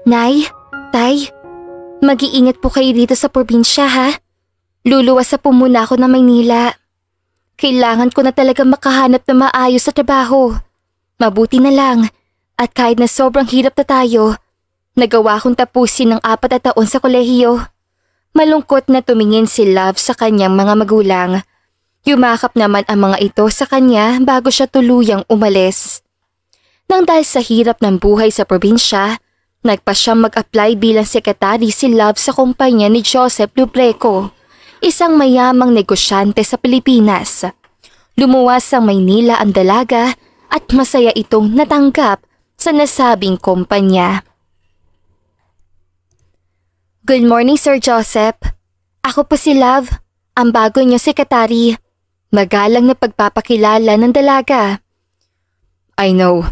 Nay, Tay, mag-iingat po kayo dito sa probinsya ha. Luluwas po muna ako ng Maynila. Kailangan ko na talaga makahanap ng maayos sa trabaho. Mabuti na lang at kahit na sobrang hirap na tayo, nagawa kong tapusin ng 4 na taon sa kolehiyo. Malungkot na tumingin si Love sa kanyang mga magulang. Yumakap naman ang mga ito sa kanya bago siya tuluyang umalis. Nang dahil sa hirap ng buhay sa probinsya, nagpa siyang mag-apply bilang sekretary si Love sa kumpanya ni Joseph Lubreco, isang mayamang negosyante sa Pilipinas. Lumuwas sa Maynila ang dalaga at masaya itong natanggap sa nasabing kumpanya. Good morning, Sir Joseph. Ako po si Love, ang bago niyong sekretary. Magalang na pagpapakilala ng dalaga. I know.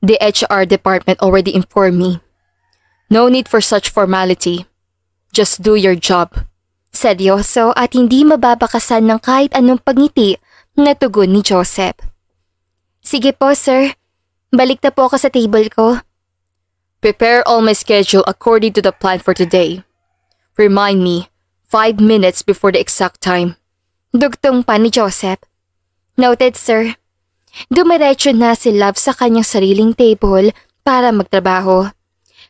The HR department already informed me. No need for such formality. Just do your job. Seryoso at hindi mababakasan ng kahit anong pagngiti na tugon ni Joseph. Sige po, sir. Balik na po ako sa table ko. Prepare all my schedule according to the plan for today. Remind me 5 minutes before the exact time. Dugtong pa ni Joseph. Noted, sir. Dumiretso na si Love sa kanyang sariling table para magtrabaho.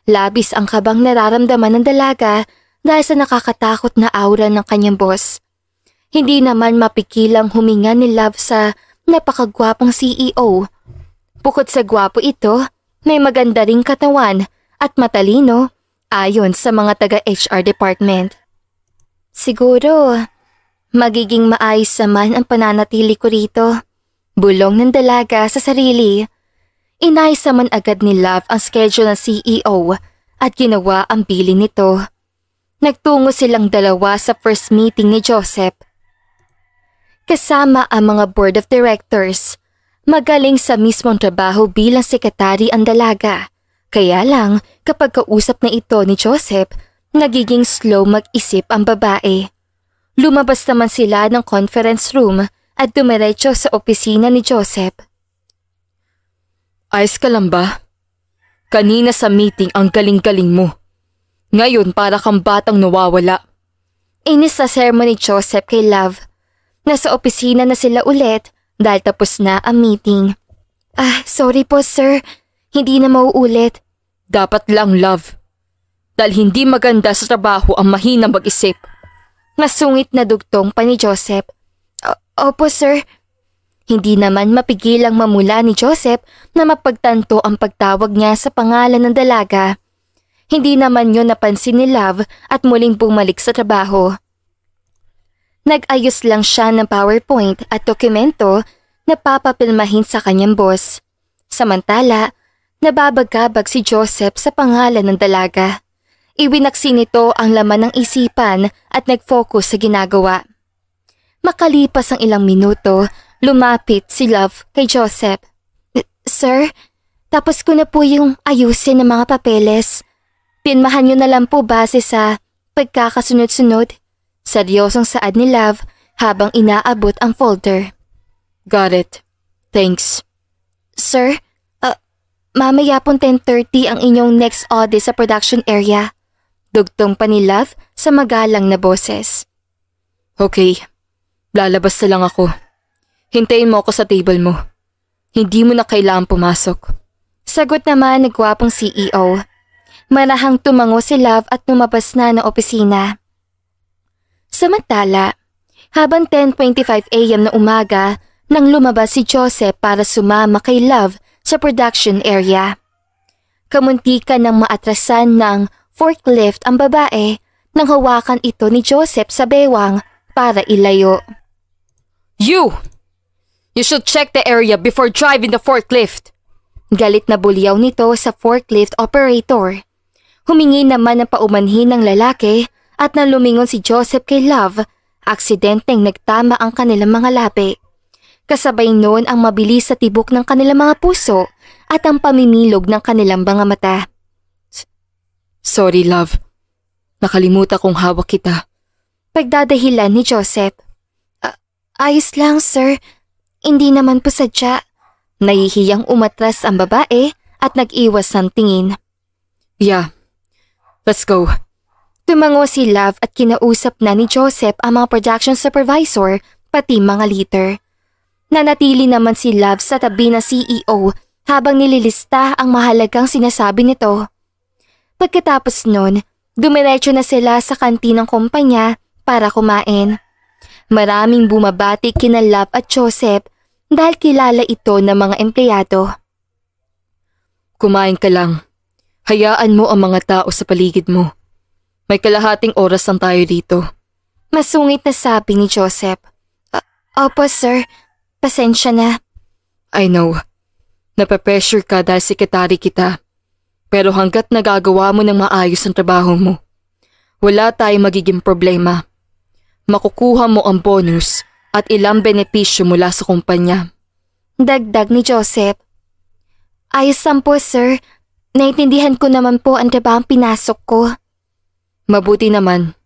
Labis ang kabang nararamdaman ng dalaga dahil sa nakakatakot na aura ng kanyang boss. Hindi naman mapigilang huminga ni Love sa napakagwapong CEO. Bukod sa gwapo ito, may maganda ring katawan at matalino ayon sa mga taga-HR department. Siguro, magiging maayos naman ang pananatili ko rito. Bulong ng dalaga sa sarili. Inayos naman agad ni Love ang schedule ng CEO at ginawa ang bilin nito. Nagtungo silang dalawa sa first meeting ni Joseph. Kasama ang mga board of directors. Magaling sa mismong trabaho bilang sekretary ang dalaga. Kaya lang kapag kausap na ito ni Joseph, nagiging slow mag-isip ang babae. Lumabas naman sila ng conference room at dumiretso sa opisina ni Joseph. Ayos ka lang ba? Kanina sa meeting ang galing-galing mo. Ngayon para kang batang nawawala. Inis sa sermon ni Joseph kay Love. Nasa opisina na sila ulit dahil tapos na ang meeting. Sorry po sir. Hindi na mauulit. Dapat lang, Love. Dahil hindi maganda sa trabaho ang mahina mag-isip. Masungit na dugtong pa ni Joseph. Opo sir. Hindi naman mapigilang mamula ni Joseph na mapagtanto ang pagtawag niya sa pangalan ng dalaga. Hindi naman yun napansin ni Love at muling bumalik sa trabaho. Nag-ayos lang siya ng PowerPoint at dokumento na papapilmahin sa kanyang boss. Samantala, nababagabag si Joseph sa pangalan ng dalaga. Iwinaksi nito ang laman ng isipan at nag-focus sa ginagawa. Makalipas ang ilang minuto, lumapit si Love kay Joseph. Sir, tapos ko na po yung ayusin ng mga papeles. Pinmahan niyo na lang po base sa pagkakasunod-sunod. Seryosong saad ni Love habang inaabot ang folder. Got it. Thanks. Sir, mamaya pong 10:30 ang inyong next audit sa production area. Dugtong pa ni Love sa magalang na boses. Okay, lalabas na lang ako. Hintayin mo ako sa table mo. Hindi mo na kailangan pumasok. Sagot naman ng gwapong CEO. Marahang tumango si Love at lumabas na ng opisina. Samantala, habang 10:25 AM na umaga nang lumabas si Joseph para sumama kay Love sa production area. Kamuntikan ng maatrasan ng forklift ang babae nang hawakan ito ni Joseph sa bewang para ilayo. You should check the area before driving the forklift. Galit na bulyaw nito sa forklift operator. Humingi naman ng paumanhin ng lalaki at nang lumingon si Joseph kay Love, aksidenteng nagtama ang kanilang mga labi. Kasabay noon ang mabilis sa tibok ng kanilang mga puso at ang pamimilog ng kanilang mga mata. Sorry, Love. Nakalimutan kong hawak kita. Pagdadahilan ni Joseph. Ayos lang, sir. Hindi naman po sadya. Nahihiyang umatras ang babae at nag-iwas ng tingin. Yeah. Let's go. Tumango si Love at kinausap na ni Joseph ang mga production supervisor pati mga leader. Nanatili naman si Love sa tabi ng CEO habang nililista ang mahalagang sinasabi nito. Pagkatapos nun, dumiretso na sila sa kantin ng kumpanya para kumain. Maraming bumabati kina Love at Joseph dahil kilala ito ng mga empleyado. Kumain ka lang. Hayaan mo ang mga tao sa paligid mo. May kalahating oras lang tayo dito. Masungit na sabi ni Joseph. Opo sir, pasensya na. I know. Napapressure ka dahil sekretary kita. Pero hanggat nagagawa mo ng maayos ang trabaho mo, wala tayong magiging problema. Makukuha mo ang bonus at ilang benepisyo mula sa kumpanya. Dagdag ni Joseph. Ayos lang po sir. Naintindihan ko naman po ang trabahong pinasok ko. Mabuti naman.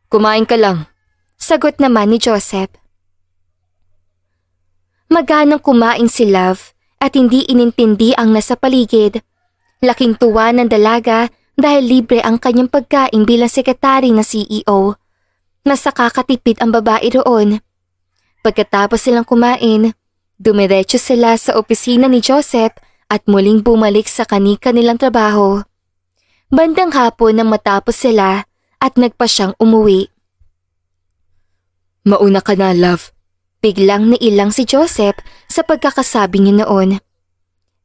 Kumain ka lang. Sagot naman ni Joseph. Maganang kumain si Love at hindi inintindi ang nasa paligid. Laking tuwa ng dalaga dahil libre ang kanyang pagkain bilang sekretary na CEO. Mas nakakatipid ang babae roon. Pagkatapos silang kumain, dumiretso sila sa opisina ni Joseph at muling bumalik sa kani-kanilang trabaho. Bandang hapon nang matapos sila at nagpa siyang umuwi. Mauna ka na, Love. Biglang nailang si Joseph sa pagkakasabi niya noon.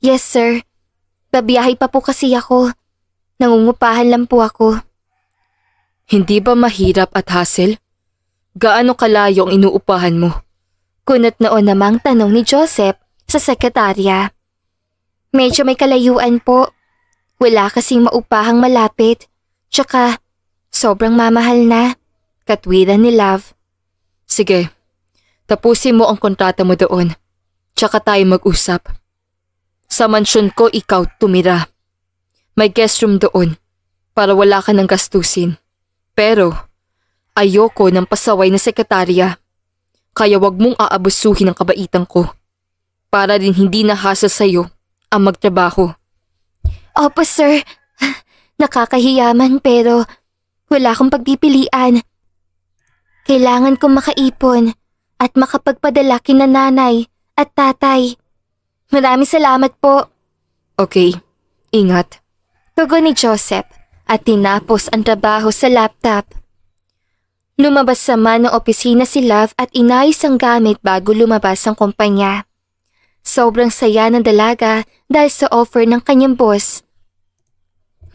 Yes sir, babiyahe pa po kasi ako. Nangungupahan lang po ako. Hindi ba mahirap at hassle? Gaano kalayo ang inuupahan mo? Kunot noon namang tanong ni Joseph sa sekretarya. Medyo may kalayuan po. Wala kasing maupahang malapit. Tsaka, sobrang mamahal na. Katwiran ni Love. Sige, tapusin mo ang kontrata mo doon. Tsaka tayo mag-usap. Sa mansyon ko ikaw tumira. May guest room doon para wala ka ng gastusin. Pero, ayoko ng pasaway na sekretarya. Kaya wag mong aabusuhin ang kabaitan ko. Para din hindi nahasa sa'yo ang magtrabaho. Opo sir, nakakahiyaman pero wala akong pagpipilian. Kailangan kong makaipon at makapagpadala kina nanay at tatay. Maraming salamat po. Okay, ingat. Tugon ni Joseph at tinapos ang trabaho sa laptop. Lumabas naman ng opisina si Love at inayos ang gamit bago lumabas ang kumpanya. Sobrang saya ng dalaga dahil sa offer ng kanyang boss.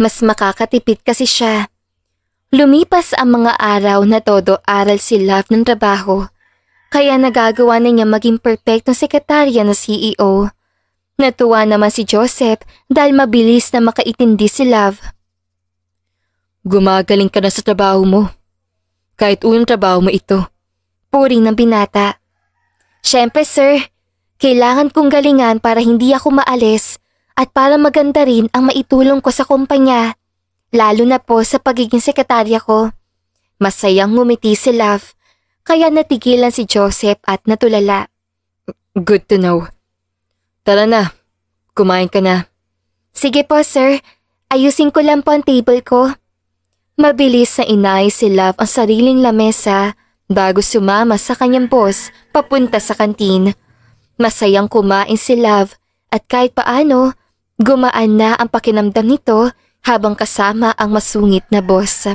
Mas makakatipid kasi siya. Lumipas ang mga araw na todo aral si Love ng trabaho, kaya nagagawa na niya maging perpektong sekretarya na CEO. Natuwa naman si Joseph dahil mabilis na makaintindi si Love. Gumagaling ka na sa trabaho mo. Kahit unang trabaho mo ito. Puri ng binata. Siyempre sir, kailangan kong galingan para hindi ako maalis at para maganda rin ang maitulong ko sa kumpanya, lalo na po sa pagiging sekretarya ko. Masayang ngumiti si Love, kaya natigilan si Joseph at natulala. Good to know. Tara na, kumain ka na. Sige po sir, ayusin ko lang po ang table ko. Mabilis na inayos si Love ang sariling lamesa bago sumama sa kanyang boss papunta sa kantin. Masayang kumain si Love at kahit paano, gumaan na ang pakinamdam nito habang kasama ang masungit na boss.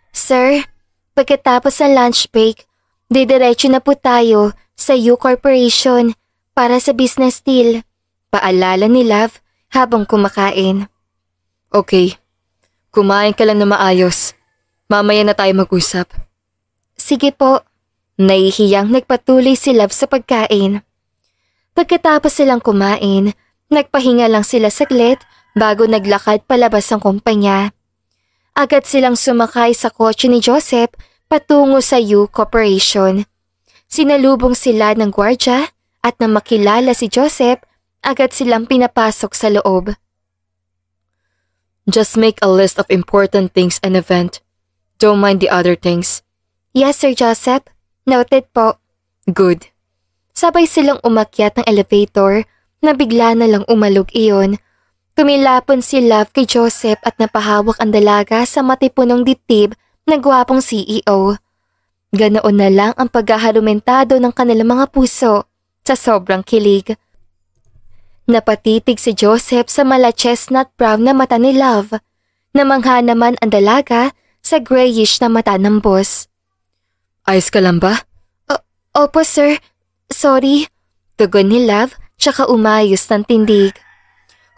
Sir, pagkatapos ng lunch break, didiretso na po tayo sa U Corporation para sa business deal. Paalala ni Love habang kumakain. Okay, kumain ka lang na maayos. Mamaya na tayo mag-usap. Sige po. Nahihiyang nagpatuloy si Love sa pagkain. Pagkatapos silang kumain, nagpahinga lang sila saglit bago naglakad palabas ng kumpanya. Agad silang sumakay sa kotse ni Joseph patungo sa U Corporation. Sinalubong sila ng gwardya at nang makilala si Joseph, agad silang pinapasok sa loob. Just make a list of important things and event. Don't mind the other things. Yes, Sir Joseph. Noted po. Good. Sabay silang umakyat ng elevator na bigla na lang umalog iyon Tumilapon si Love kay Joseph at napahawak ang dalaga sa matipunong dibdib ng gwapong CEO. Ganoon na lang ang paghaharumentado ng kanilang mga puso sa sobrang kilig. Napatitig si Joseph sa mala chestnut brown na mata ni Love. Namangha naman ang dalaga sa grayish na mata ng boss. Ayos ka lang ba? Opo sir, sorry. Tugon ni Love tsaka umayos ng tindig.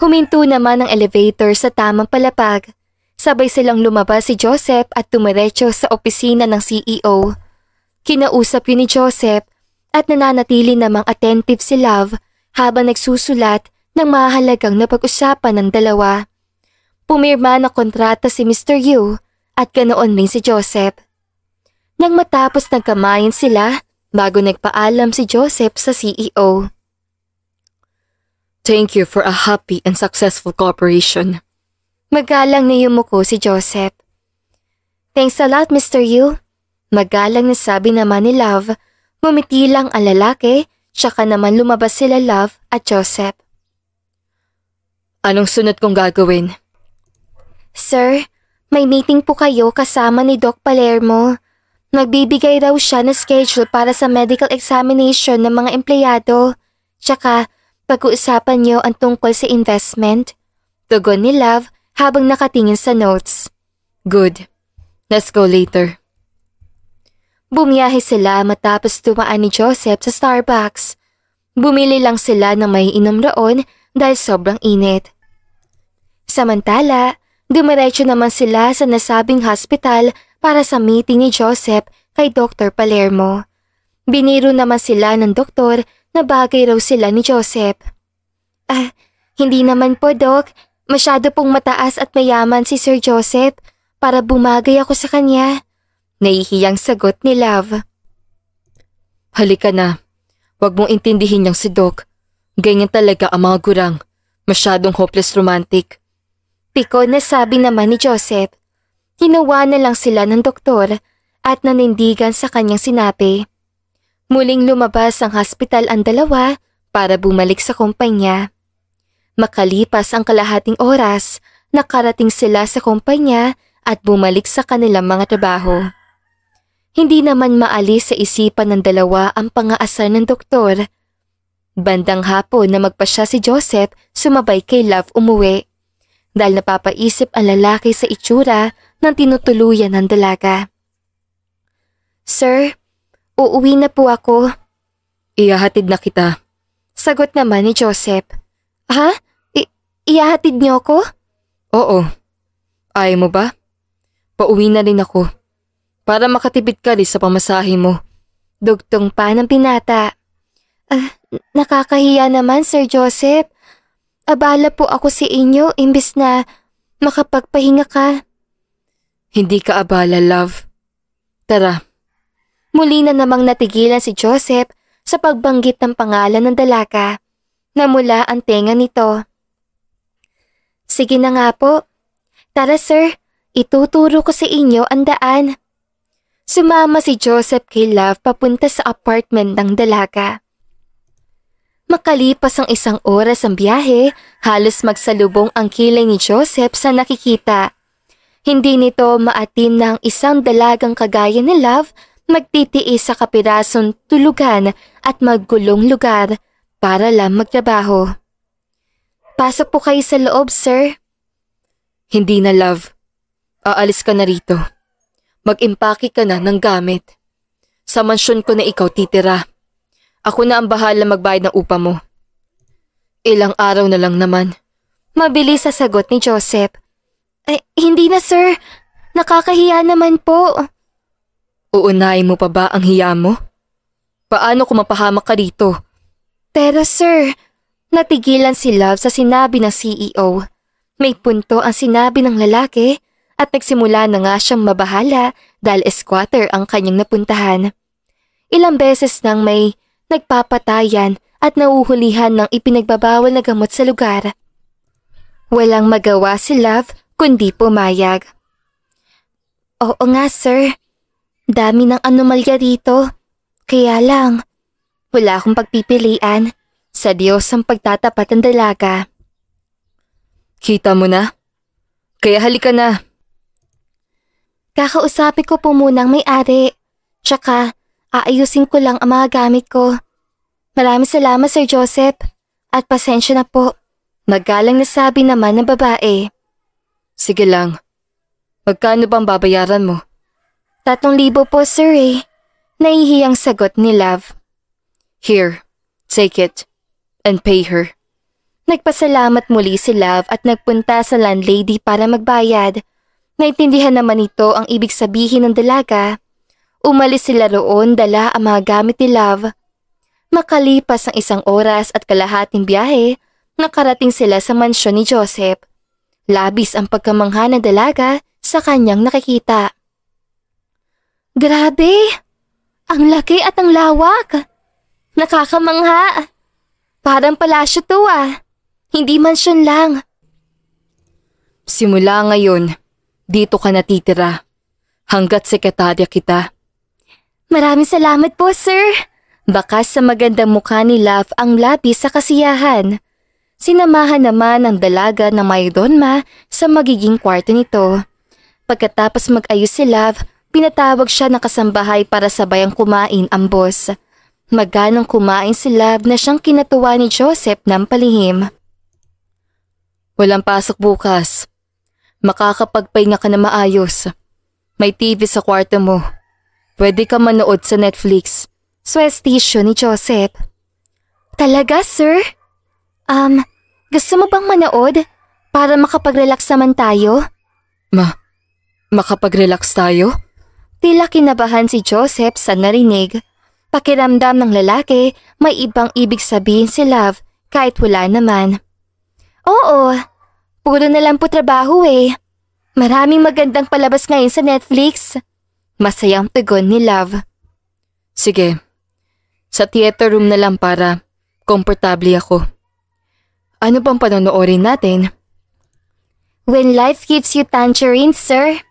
Huminto naman ang elevator sa tamang palapag. Sabay silang lumabas si Joseph at tumiretso sa opisina ng CEO. Kinausap yun ni Joseph at nananatili namang attentive si Love habang nagsusulat ng mahalagang napag-usapan ng dalawa. Pumirma ng kontrata si Mr. Yu at ganoon rin si Joseph. Nang matapos nagkamayan sila bago nagpaalam si Joseph sa CEO. Thank you for a happy and successful cooperation. Magalang na yumuko si Joseph. Thanks a lot, Mr. Yu. Magalang na sabi naman ni Love. Ngumiti lang ang lalaki, tsaka naman lumabas sila Love at Joseph. Anong sunod kong gagawin? Sir, may meeting po kayo kasama ni Doc Palermo. Magbibigay raw siya ng schedule para sa medical examination ng mga empleyado. Tsaka, pag-uusapan niyo ang tungkol sa investment. Tugon ni Love habang nakatingin sa notes. Good. Let's go later. Bumiyahe sila matapos dumaan ni Joseph sa Starbucks. Bumili lang sila ng may inom roon dahil sobrang init. Samantala, dumiretso naman sila sa nasabing hospital para sa meeting ni Joseph kay Dr. Palermo. Biniro naman sila ng doktor na bagay raw sila ni Joseph. Hindi naman po, Doc. Masyado pong mataas at mayaman si Sir Joseph para bumagay ako sa kanya. Nahihiyang sagot ni Love. Halika na. Huwag mong intindihin niyang si Doc. Ganyan talaga ang mga gurang. Masyadong hopeless romantic. Piko na sabi naman ni Joseph. Hinawa na lang sila ng doktor at nanindigan sa kanyang sinabi. Muling lumabas ang hospital ang dalawa para bumalik sa kumpanya. Makalipas ang kalahating oras, nakarating sila sa kumpanya at bumalik sa kanilang mga trabaho. Hindi naman maalis sa isipan ng dalawa ang pang-aasar ng doktor. Bandang hapon na magpasya si Joseph, sumabay kay Love umuwi. Dahil napapaisip ang lalaki sa itsura ng tinutuluyan ng dalaga. Sir, uuwi na po ako. Ihahatid na kita. Sagot naman ni Joseph. Ha? Ihahatid niyo ako? Oo. Ayaw mo ba? Pauwi na rin ako. Para makatipid ka rin sa pamasahe mo. Dugtong pa ng binata. Nakakahiya naman, Sir Joseph. Abala po ako sa inyo imbis na makapagpahinga ka. Hindi ka abala, Love. Tara. Muli na namang natigilan si Joseph sa pagbanggit ng pangalan ng dalaga. Namula ang tenga nito. Sige na nga po. Tara sir, ituturo ko sa inyo ang daan. Sumama si Joseph kay Love papunta sa apartment ng dalaga. Makalipas ang isang oras ang biyahe, halos magsalubong ang kilay ni Joseph sa nakikita. Hindi nito maatim na ang isang dalagang kagaya ni Love magtitiis sa kapirasong tulugan at maggulong lugar para lang magtrabaho. Pasok po kayo sa loob, sir. Hindi na, Love. Aalis ka na rito. Mag-impake ka na ng gamit. Sa mansyon ko na ikaw titira. Ako na ang bahala magbayad ng upa mo. Ilang araw na lang naman. Mabilis sa sagot ni Joseph. Hindi na, sir. Nakakahiya naman po. Uunahin mo pa ba ang hiya mo? Paano kung mapahamak ka rito? Pero sir, natigilan si Love sa sinabi ng CEO. May punto ang sinabi ng lalaki at nagsimula na nga siyang mabahala dahil squatter ang kanyang napuntahan. Ilang beses nang may nagpapatayan at nauhulihan ng ipinagbabawal na gamot sa lugar. Walang magawa si Love kundi pumayag. Oo nga sir, dami ng anomalya dito. Kaya lang, wala akong pagpipilian. Sa Diyos ang pagtatapat ng dalaga. Kita mo na? Kaya halika na. Kakausapin ko po munang may-ari. Tsaka, aayusin ko lang ang mga gamit ko. Maraming salamat, Sir Joseph. At pasensya na po. Magalang na sabi naman ng babae. Sige lang. Magkano bang babayaran mo? 3,000 po, sir eh. Nahihiyang sagot ni Love. Here, take it. And pay her. Nagpasalamat muli si Love at nagpunta sa landlady para magbayad. Naintindihan naman ito ang ibig sabihin ng dalaga. Umalis sila roon, dala ang mga gamit ni Love. Makalipas ang 1 oras at kalahating biyahe, nakarating sila sa mansyon ni Joseph. Labis ang pagkamangha ng dalaga sa kanyang nakikita. Grabe! Ang laki at ang lawak! Nakakamangha! Parang palasyo to ah. Hindi mansyon lang. Simula ngayon, dito ka natitira. Hanggat sekretarya kita. Maraming salamat po, sir. Bakas sa magandang mukha ni Love ang labis sa kasiyahan. Sinamahan naman ang dalaga ng mayordomo sa magiging kwarto nito. Pagkatapos mag-ayos si Love, pinatawag siya ng kasambahay para sabayang kumain ang boss. Maganang kumain si Love na siyang kinatuwa ni Joseph ng palihim. Walang pasok bukas. Makakapagpahinga ka na maayos. May TV sa kwarto mo. Pwede ka manood sa Netflix. Swestisyo ni Joseph. Talaga, sir? Gusto mo bang manood para makapag-relax naman tayo? Makapag-relax tayo? Tila kinabahan si Joseph sa narinig. Pakiramdam ng lalaki, may ibang ibig sabihin si Love kahit wala naman. Oo, puro na lang po trabaho eh. Maraming magandang palabas ngayon sa Netflix. Masayang tugon ni Love. Sige, sa theater room na lang para komportable ako. Ano bang panonoorin natin? When Life Gives You Tangerines, sir.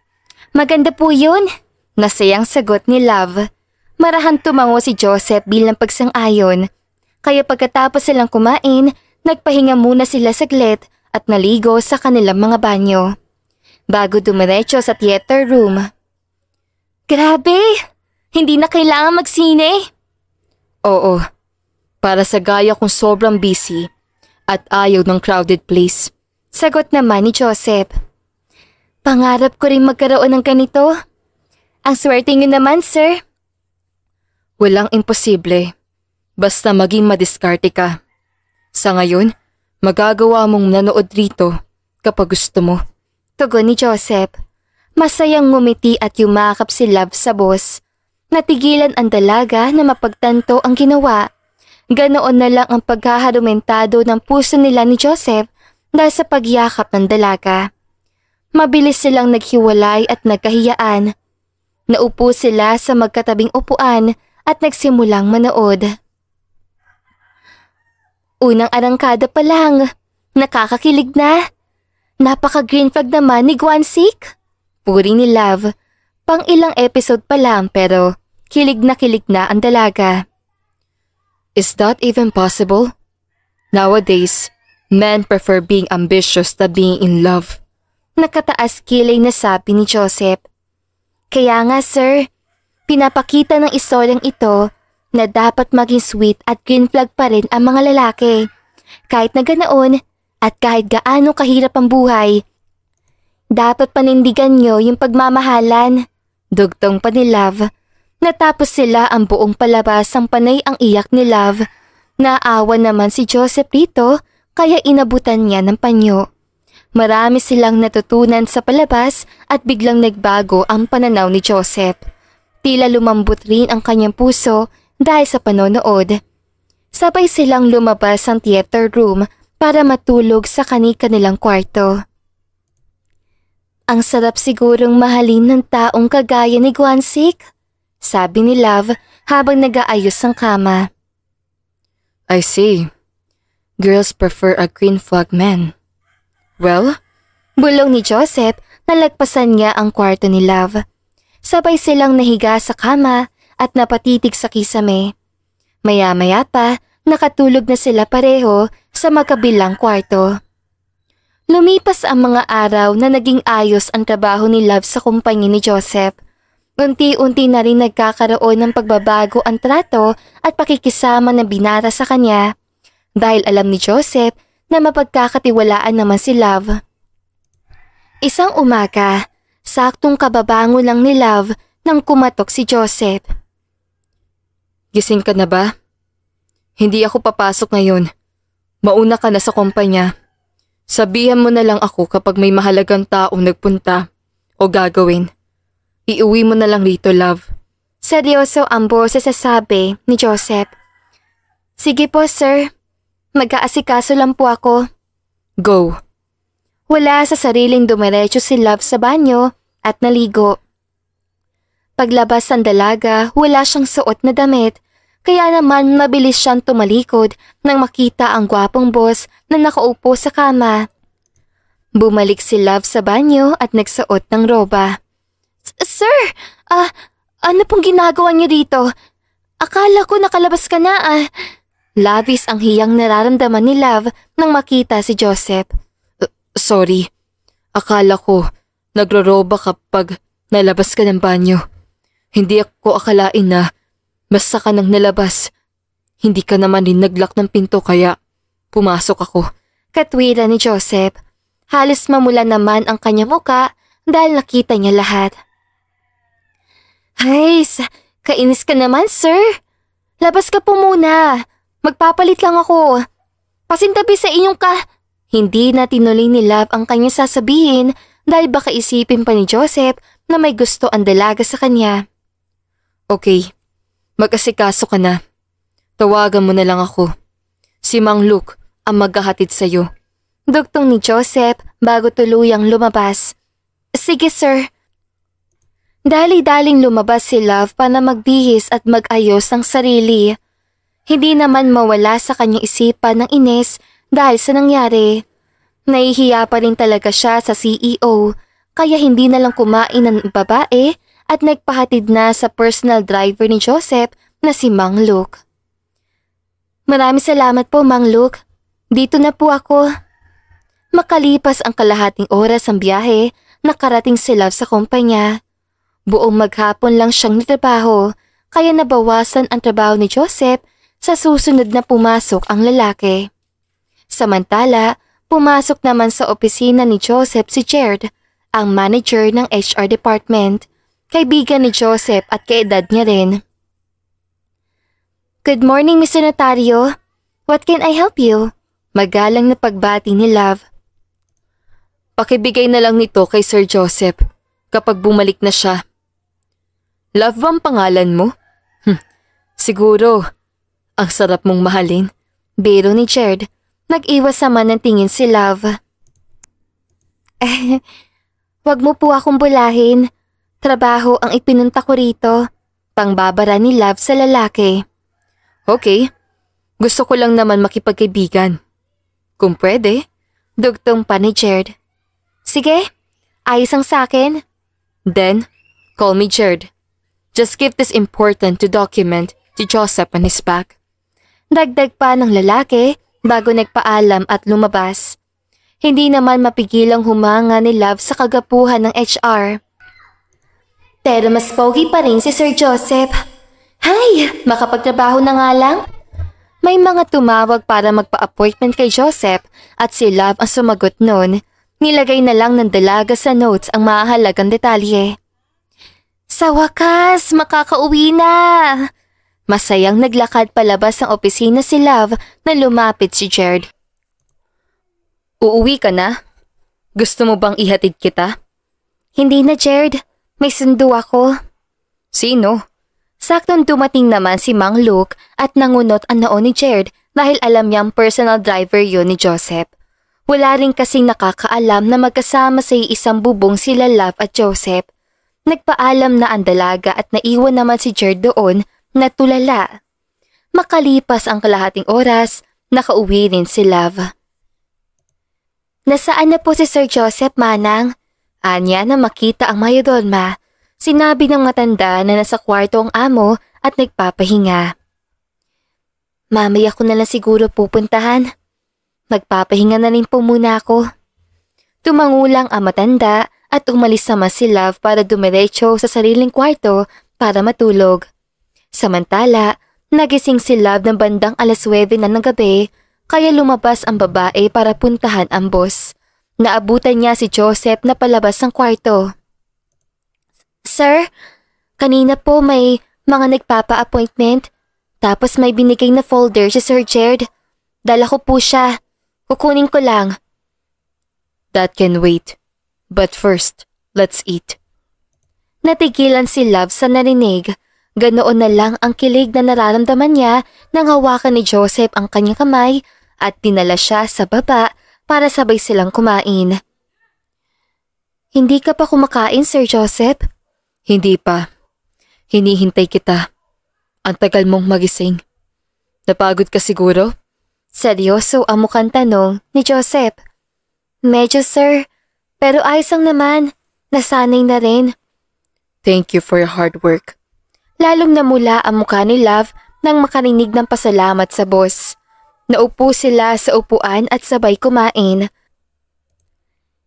Maganda po yun. Nasayang sagot ni Love. Marahan tumango si Joseph bilang pagsang-ayon. Kaya pagkatapos silang kumain, nagpahinga muna sila saglit at naligo sa kanilang mga banyo. Bago dumiretso sa theater room. Grabe! Hindi na kailangan magsine. Oo, para sa gaya kong sobrang busy at ayaw ng crowded place. Sagot naman ni Joseph. Pangarap ko rin magkaroon ng ganito. Ang swerte niyo naman, sir. Walang imposible. Basta maging madiskarte ka. Sa ngayon, magagawa mong nanood rito kapag gusto mo. Tugon ni Joseph. Masayang ngumiti at yumakap si Love sa boss. Natigilan ang dalaga na mapagtanto ang ginawa. Ganoon na lang ang paghaharumentado ng puso nila ni Joseph dahil sa pagyakap ng dalaga. Mabilis silang naghiwalay at nagkahiyaan. Naupo sila sa magkatabing upuan at nagsimulang manood. Unang arangkada pa lang, nakakakilig na. Napaka-green flag naman ni Gwansik. Puri ni Love. Pang ilang episode pa lang pero kilig na ang dalaga. Is that even possible? Nowadays, men prefer being ambitious than being in love. Nakataas kilay na sabi ni Joseph. Kaya nga sir, pinapakita ng istoryang ito na dapat maging sweet at green flag pa rin ang mga lalaki. Kahit na ganoon at kahit gaano kahirap ang buhay, dapat panindigan nyo yung pagmamahalan. Dugtong pa ni Love. Natapos sila ang buong palabas ang panay ang iyak ni Love. Naawa naman si Joseph dito kaya inabutan niya ng panyo. Marami silang natutunan sa palabas at biglang nagbago ang pananaw ni Joseph. Tila lumambot rin ang kanyang puso dahil sa panonood. Sabay silang lumabas ang theater room para matulog sa kani-kanilang kwarto. Ang sarap sigurong mahalin ng taong kagaya ni Gwansik, sabi ni Love habang nag-aayos ng kama. I see. Girls prefer a green flag man. Well, bulong ni Joseph na lagpasan niya ang kwarto ni Love. Sabay silang nahiga sa kama at napatitig sa kisame. Maya-maya pa, nakatulog na sila pareho sa magkabilang kwarto. Lumipas ang mga araw na naging ayos ang trabaho ni Love sa kumpanya ni Joseph. Unti-unti na rin nagkakaroon ng pagbabago ang trato at pakikisama ng binata sa kanya dahil alam ni Joseph na mapagkakatiwalaan naman si Love. Isang umaga, saktong kababango lang ni Love nang kumatok si Joseph. Gising ka na ba? Hindi ako papasok ngayon. Mauna ka na sa kumpanya. Sabihan mo na lang ako kapag may mahalagang taong nagpunta o gagawin. Iuwi mo na lang rito, Love. Seryoso ang boses sasabi ni Joseph. Sige po, sir. Mag-aasikaso lang po ako. Go. Wala sa sariling dumiretso si Love sa banyo at naligo. Paglabas ng dalaga, wala siyang suot na damit, kaya naman mabilis siyang tumalikod nang makita ang gwapong boss na nakaupo sa kama. Bumalik si Love sa banyo at nagsuot ng roba. Sir, ano pong ginagawa niyo dito? Akala ko nakalabas ka na Labis ang hiyang nararamdaman ni Love nang makita si Joseph. Sorry. Akala ko nagroroba kapag nalabas ka ng banyo. Hindi ako akalain na basta ka nang nalabas. Hindi ka naman rin naglock ng pinto kaya pumasok ako. Katwira ni Joseph. Halos mamula naman ang kanya muka dahil nakita niya lahat. Ay, kainis ka naman, sir. Labas ka po muna. Magpapalit lang ako. Pasintabi sa inyong Hindi na tinuloy ni Love ang kanyang sasabihin dahil baka isipin pa ni Joseph na may gusto ang dalaga sa kanya. Okay, mag-asikaso ka na. Tawagan mo na lang ako. Si Mang Luke ang maghahatid sa'yo. Dugtong ni Joseph bago tuluyang lumabas. Sige, sir. Dali-daling lumabas si Love para magbihis at mag-ayos ng sarili. Hindi naman mawala sa kanyang isipan ng inis dahil sa nangyari. Nahihiya pa rin talaga siya sa CEO kaya hindi na lang kumain ng babae at nagpahatid na sa personal driver ni Joseph na si Mang Luke. Maraming salamat po, Mang Luke. Dito na po ako. Makalipas ang kalahating oras ang biyahe, nakarating si Love sa kumpanya. Buong maghapon lang siyang nitrabaho kaya nabawasan ang trabaho ni Joseph sa susunod na pumasok ang lalaki. Samantala, pumasok naman sa opisina ni Joseph si Jared, ang manager ng HR department, kaibigan ni Joseph at kaedad niya rin. Good morning, Mr. Notario. What can I help you? Magalang na pagbati ni Love. Pakibigay na lang nito kay Sir Joseph kapag bumalik na siya. Love bang pangalan mo? Siguro. Ang sarap mong mahalin. Biro ni Jared. Nag-iwas naman ng tingin si Love. Wag mo po akong bulahin. Trabaho ang ipinunta ko rito. Pangbabara ni Love sa lalaki. Okay. Gusto ko lang naman makipagkaibigan. Kung pwede. Dugtong pa ni Jared. Sige, ayos ang sakin. Then, call me Jared. Just give this important to document to Joseph on his back. Dagdag pa ng lalaki bago nagpaalam at lumabas. Hindi naman mapigilang humanga ni Love sa kagapuhan ng HR. Pero mas pogi pa rin si Sir Joseph. Hay, makapagtrabaho na nga lang. May mga tumawag para magpa-appointment kay Joseph at si Love ang sumagot noon. Nilagay na lang ng dalaga sa notes ang mahalagang detalye. Sa wakas, makakauwi na! Masayang naglakad palabas ng opisina si Love na lumapit si Jared. Uuwi ka na? Gusto mo bang ihatid kita? Hindi na, Jared. May sundo ako. Sino? Saktong dumating naman si Mang Luke at nangunot ang noo ni Jared dahil alam niyang personal driver yun ni Joseph. Wala rin kasing nakakaalam na magkasama sa isang bubong sila Love at Joseph. Nagpaalam na ang dalaga at naiwan naman si Jared doon na tulala. Makalipas ang kalahating oras, nakauwi rin si Love. Nasaan na po si Sir Joseph, Manang? Anya na makita ang mayodolma. Sinabi ng matanda na nasa kwarto ang amo at nagpapahinga. Mamaya ko na lang siguro pupuntahan. Magpapahinga na rin po muna ako. Tumangulang ang matanda at umalis naman si Love para dumiretso sa sariling kwarto para matulog. Samantala, nagising si Love ng bandang 9:00 na ng gabi kaya lumabas ang babae para puntahan ang boss. Naabutan niya si Joseph na palabas ng kwarto. Sir, kanina po may mga nagpapa-appointment tapos may binigay na folder si Sir Jared. Dala ko po siya. Kukunin ko lang. That can wait. But first, let's eat. Natigilan si Love sa narinig. Ganoon na lang ang kilig na nararamdaman niya nang hawakan ni Joseph ang kanyang kamay at dinala siya sa baba para sabay silang kumain. Hindi ka pa kumakain, Sir Joseph? Hindi pa. Hinihintay kita. Ang tagal mong magising. Napagod ka siguro? Seryoso ang mukhang tanong ni Joseph. Medyo, sir. Pero ayos lang naman. Nasanay na rin. Thank you for your hard work. Lalong namula ang mukha ni Love nang makarinig ng pasalamat sa boss. Naupo sila sa upuan at sabay kumain.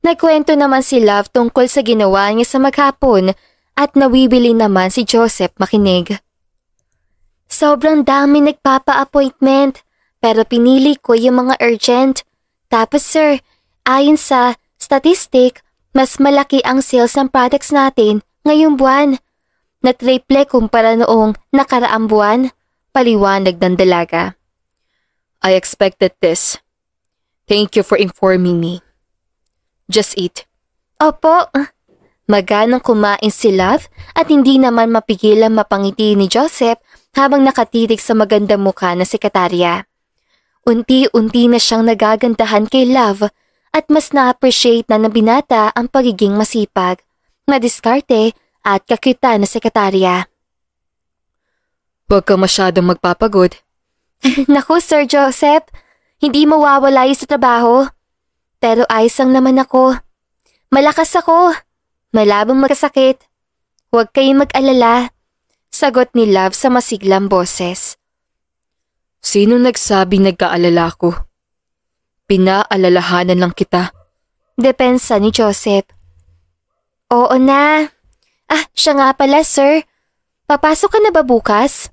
Nagkwento naman si Love tungkol sa ginawa niya sa maghapon at nawiwili naman si Joseph makinig. Sobrang dami nagpapa-appointment pero pinili ko yung mga urgent. Tapos sir, ayon sa statistic, mas malaki ang sales ng products natin ngayong buwan. Na-triple kumpara noong nakaraang buwan, paliwanag ng dalaga. I expected this. Thank you for informing me. Just eat. Opo. Maganang kumain si Love at hindi naman mapigilan mapangiti ni Joseph habang nakatitig sa magandang mukha na sekretarya. Unti-unti na siyang nagagandahan kay Love at mas na-appreciate na ng binata ang pagiging masipag, madiskarte at kakita na sekretarya. Huwag ka masyadong magpapagod. Naku, Sir Joseph, hindi mawawala sa trabaho. Pero ayos lang naman ako. Malakas ako. Malabong magkasakit. Huwag kayong mag-alala. Sagot ni Love sa masiglang boses. Sino nagsabing nagkaalala ko? Pinaalalahanan lang kita. Depensa ni Joseph. Oo na. Siya nga pala, sir. Papasok ka na ba bukas?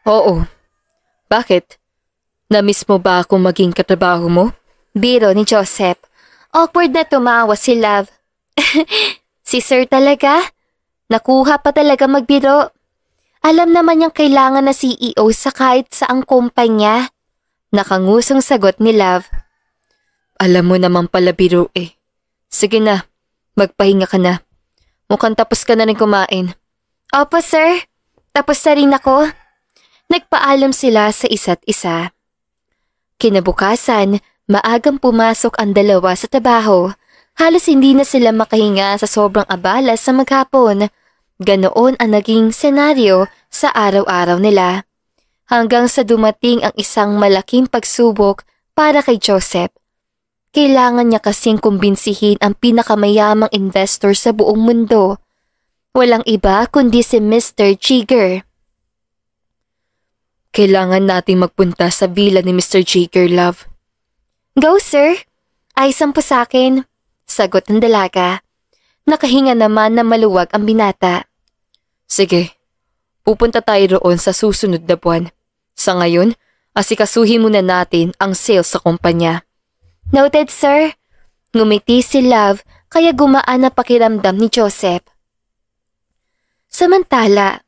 Oo. Bakit? Namiss mo ba akong maging katrabaho mo? Biro ni Joseph. Awkward na tumawa si Love. Si sir talaga? Nakuha pa talaga magbiro. Alam naman niyang kailangan na CEO sa kahit saang kumpanya. Nakangusong sagot ni Love. Alam mo naman pala biro eh. Sige na, magpahinga ka na. Mukhang tapos ka na rin kumain. Opo sir, tapos na rin ako. Nagpaalam sila sa isa't isa. Kinabukasan, maagang pumasok ang dalawa sa trabaho. Halos hindi na sila makahinga sa sobrang abala sa maghapon. Ganoon ang naging senaryo sa araw-araw nila. Hanggang sa dumating ang isang malaking pagsubok para kay Joseph. Kailangan niya kasing kumbinsihin ang pinakamayamang investor sa buong mundo. Walang iba kundi si Mr. Jigger. Kailangan nating magpunta sa villa ni Mr. Jigger, Love. Go, sir. Ayos po sa akin. Sagot ng dalaga. Nakahinga naman na maluwag ang binata. Sige, pupunta tayo roon sa susunod na buwan. Sa ngayon, asikasuhin muna natin ang sales sa kumpanya. Noted, sir. Ngumiti si Love kaya gumaan na pakiramdam ni Joseph. Samantala,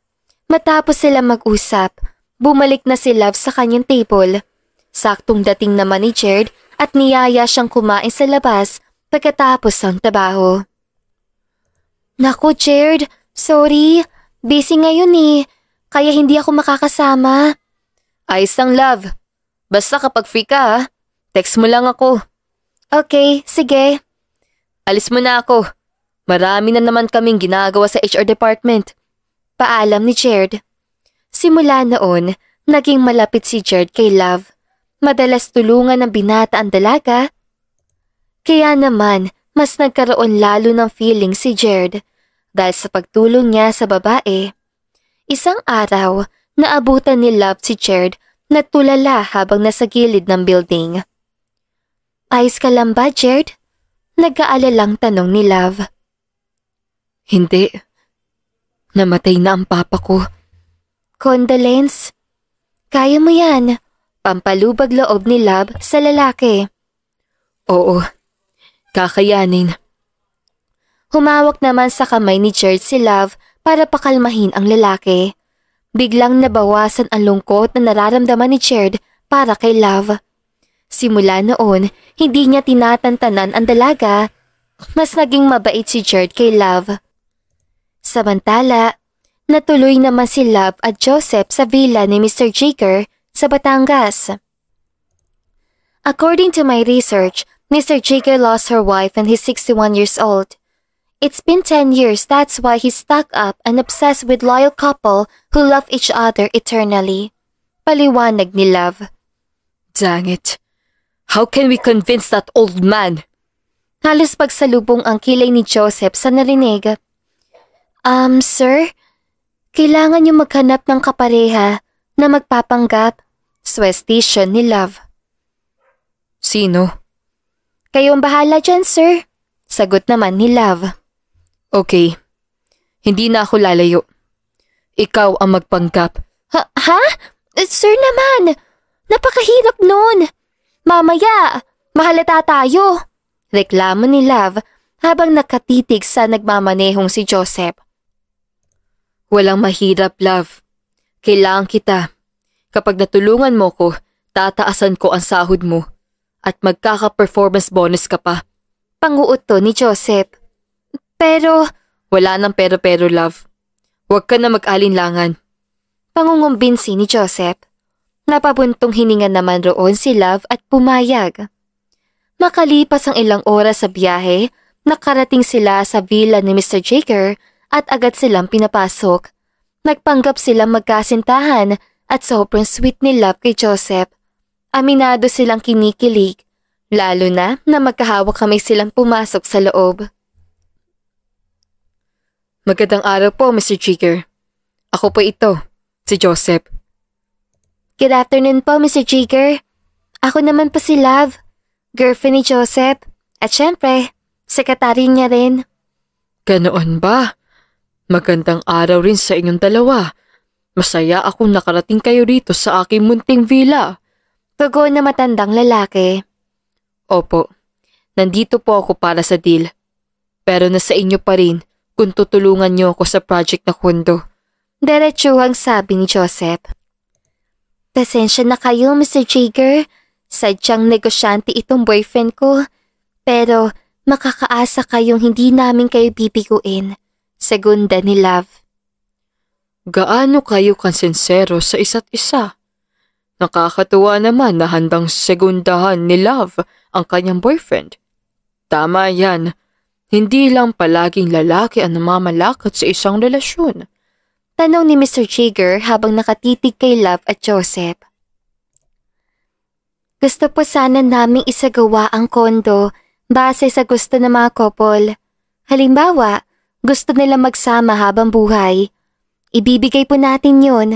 matapos sila mag-usap, bumalik na si Love sa kanyang table. Saktong dating naman ni Jared at niyaya siyang kumain sa labas pagkatapos ng trabaho. Naku, Jared, sorry. Busy ngayon kaya hindi ako makakasama. Ayos lang, Love. Basta kapag free ka, text mo lang ako. Okay, sige. Alis mo na ako. Marami na naman kaming ginagawa sa HR department. Paalam ni Jared. Simula noon, naging malapit si Jared kay Love. Madalas tulungan ng binata ang dalaga. Kaya naman, mas nagkaroon lalo ng feeling si Jared dahil sa pagtulong niya sa babae. Isang araw, naabutan ni Love si Jared na tulala habang nasa gilid ng building. Ayos ka lang ba, Jared? Nag-aalalang tanong ni Love. Hindi. Namatay na ang papa ko. Condolence. Kaya mo yan. Pampalubag loob ni Love sa lalaki. Oo, kakayanin. Humawak naman sa kamay ni Jared si Love para pakalmahin ang lalaki. Biglang nabawasan ang lungkot na nararamdaman ni Jared para kay Love. Simula noon, hindi niya tinatantanan ang dalaga. Mas naging mabait si Jared kay Love. Samantala, natuloy naman si Love at Joseph sa villa ni Mr. Jigger sa Batangas. According to my research, Mr. Jigger lost her wife when he's 61 years old. It's been 10 years, that's why he's stuck up and obsessed with loyal couple who love each other eternally. Paliwanag ni Love. Dang it. How can we convince that old man? Halos pagsalubong ang kilay ni Joseph sa narinig. Sir, kailangan niyo maghanap ng kapareha na magpapanggap. Suggestion ni Love. Sino? Kayong bahala dyan, sir. Sagot naman ni Love. Okay. Hindi na ako lalayo. Ikaw ang magpanggap. Ha? Sir naman! Napakahirap nun! Mamaya! Mahalata tayo! Reklamo ni Love habang nakatitig sa nagmamanehong si Joseph. Walang mahirap, Love. Kailangan kita. Kapag natulungan mo ko, tataasan ko ang sahod mo at magkaka-performance bonus ka pa. Panguuto ni Joseph. Pero, wala nang pero-pero, Love. Huwag ka na mag-alinlangan. Pangungumbinsi ni Joseph. Napabuntong hininga naman roon si Love at pumayag. Makalipas ang ilang oras sa biyahe, nakarating sila sa villa ni Mr. Jigger at agad silang pinapasok. Nagpanggap silang magkasintahan at sobrang sweet ni Love kay Joseph. Aminado silang kinikilig, lalo na magkahawak kami silang pumasok sa loob. Magandang araw po, Mr. Jigger. Ako po ito, si Joseph. Good afternoon po, Mr. Jigger. Ako naman po si Love, girlfriend ni Joseph. At syempre, sekretary niya rin. Ganoon ba? Magandang araw rin sa inyong dalawa. Masaya akong nakarating kayo rito sa aking munting villa. Tugon na matandang lalaki. Opo, nandito po ako para sa deal. Pero nasa inyo pa rin kung tutulungan niyo ako sa project na kondo. Diretsuhang sabi ni Joseph. Pasensya na kayo, Mr. Jigger. Sadyang negosyante itong boyfriend ko. Pero makakaasa kayong hindi namin kayo bibiguin. Segunda ni Love. Gaano kayo kansinsero sa isa't isa? Nakakatuwa naman na handang segundahan ni Love ang kanyang boyfriend. Tama yan. Hindi lang palaging lalaki ang namamalakad sa isang relasyon. Tanong ni Mr. Jigger habang nakatitig kay Love at Joseph. Gusto po sana naming isagawa ang kondo base sa gusto ng mga couple. Halimbawa, gusto nila magsama habang buhay. Ibibigay po natin yun.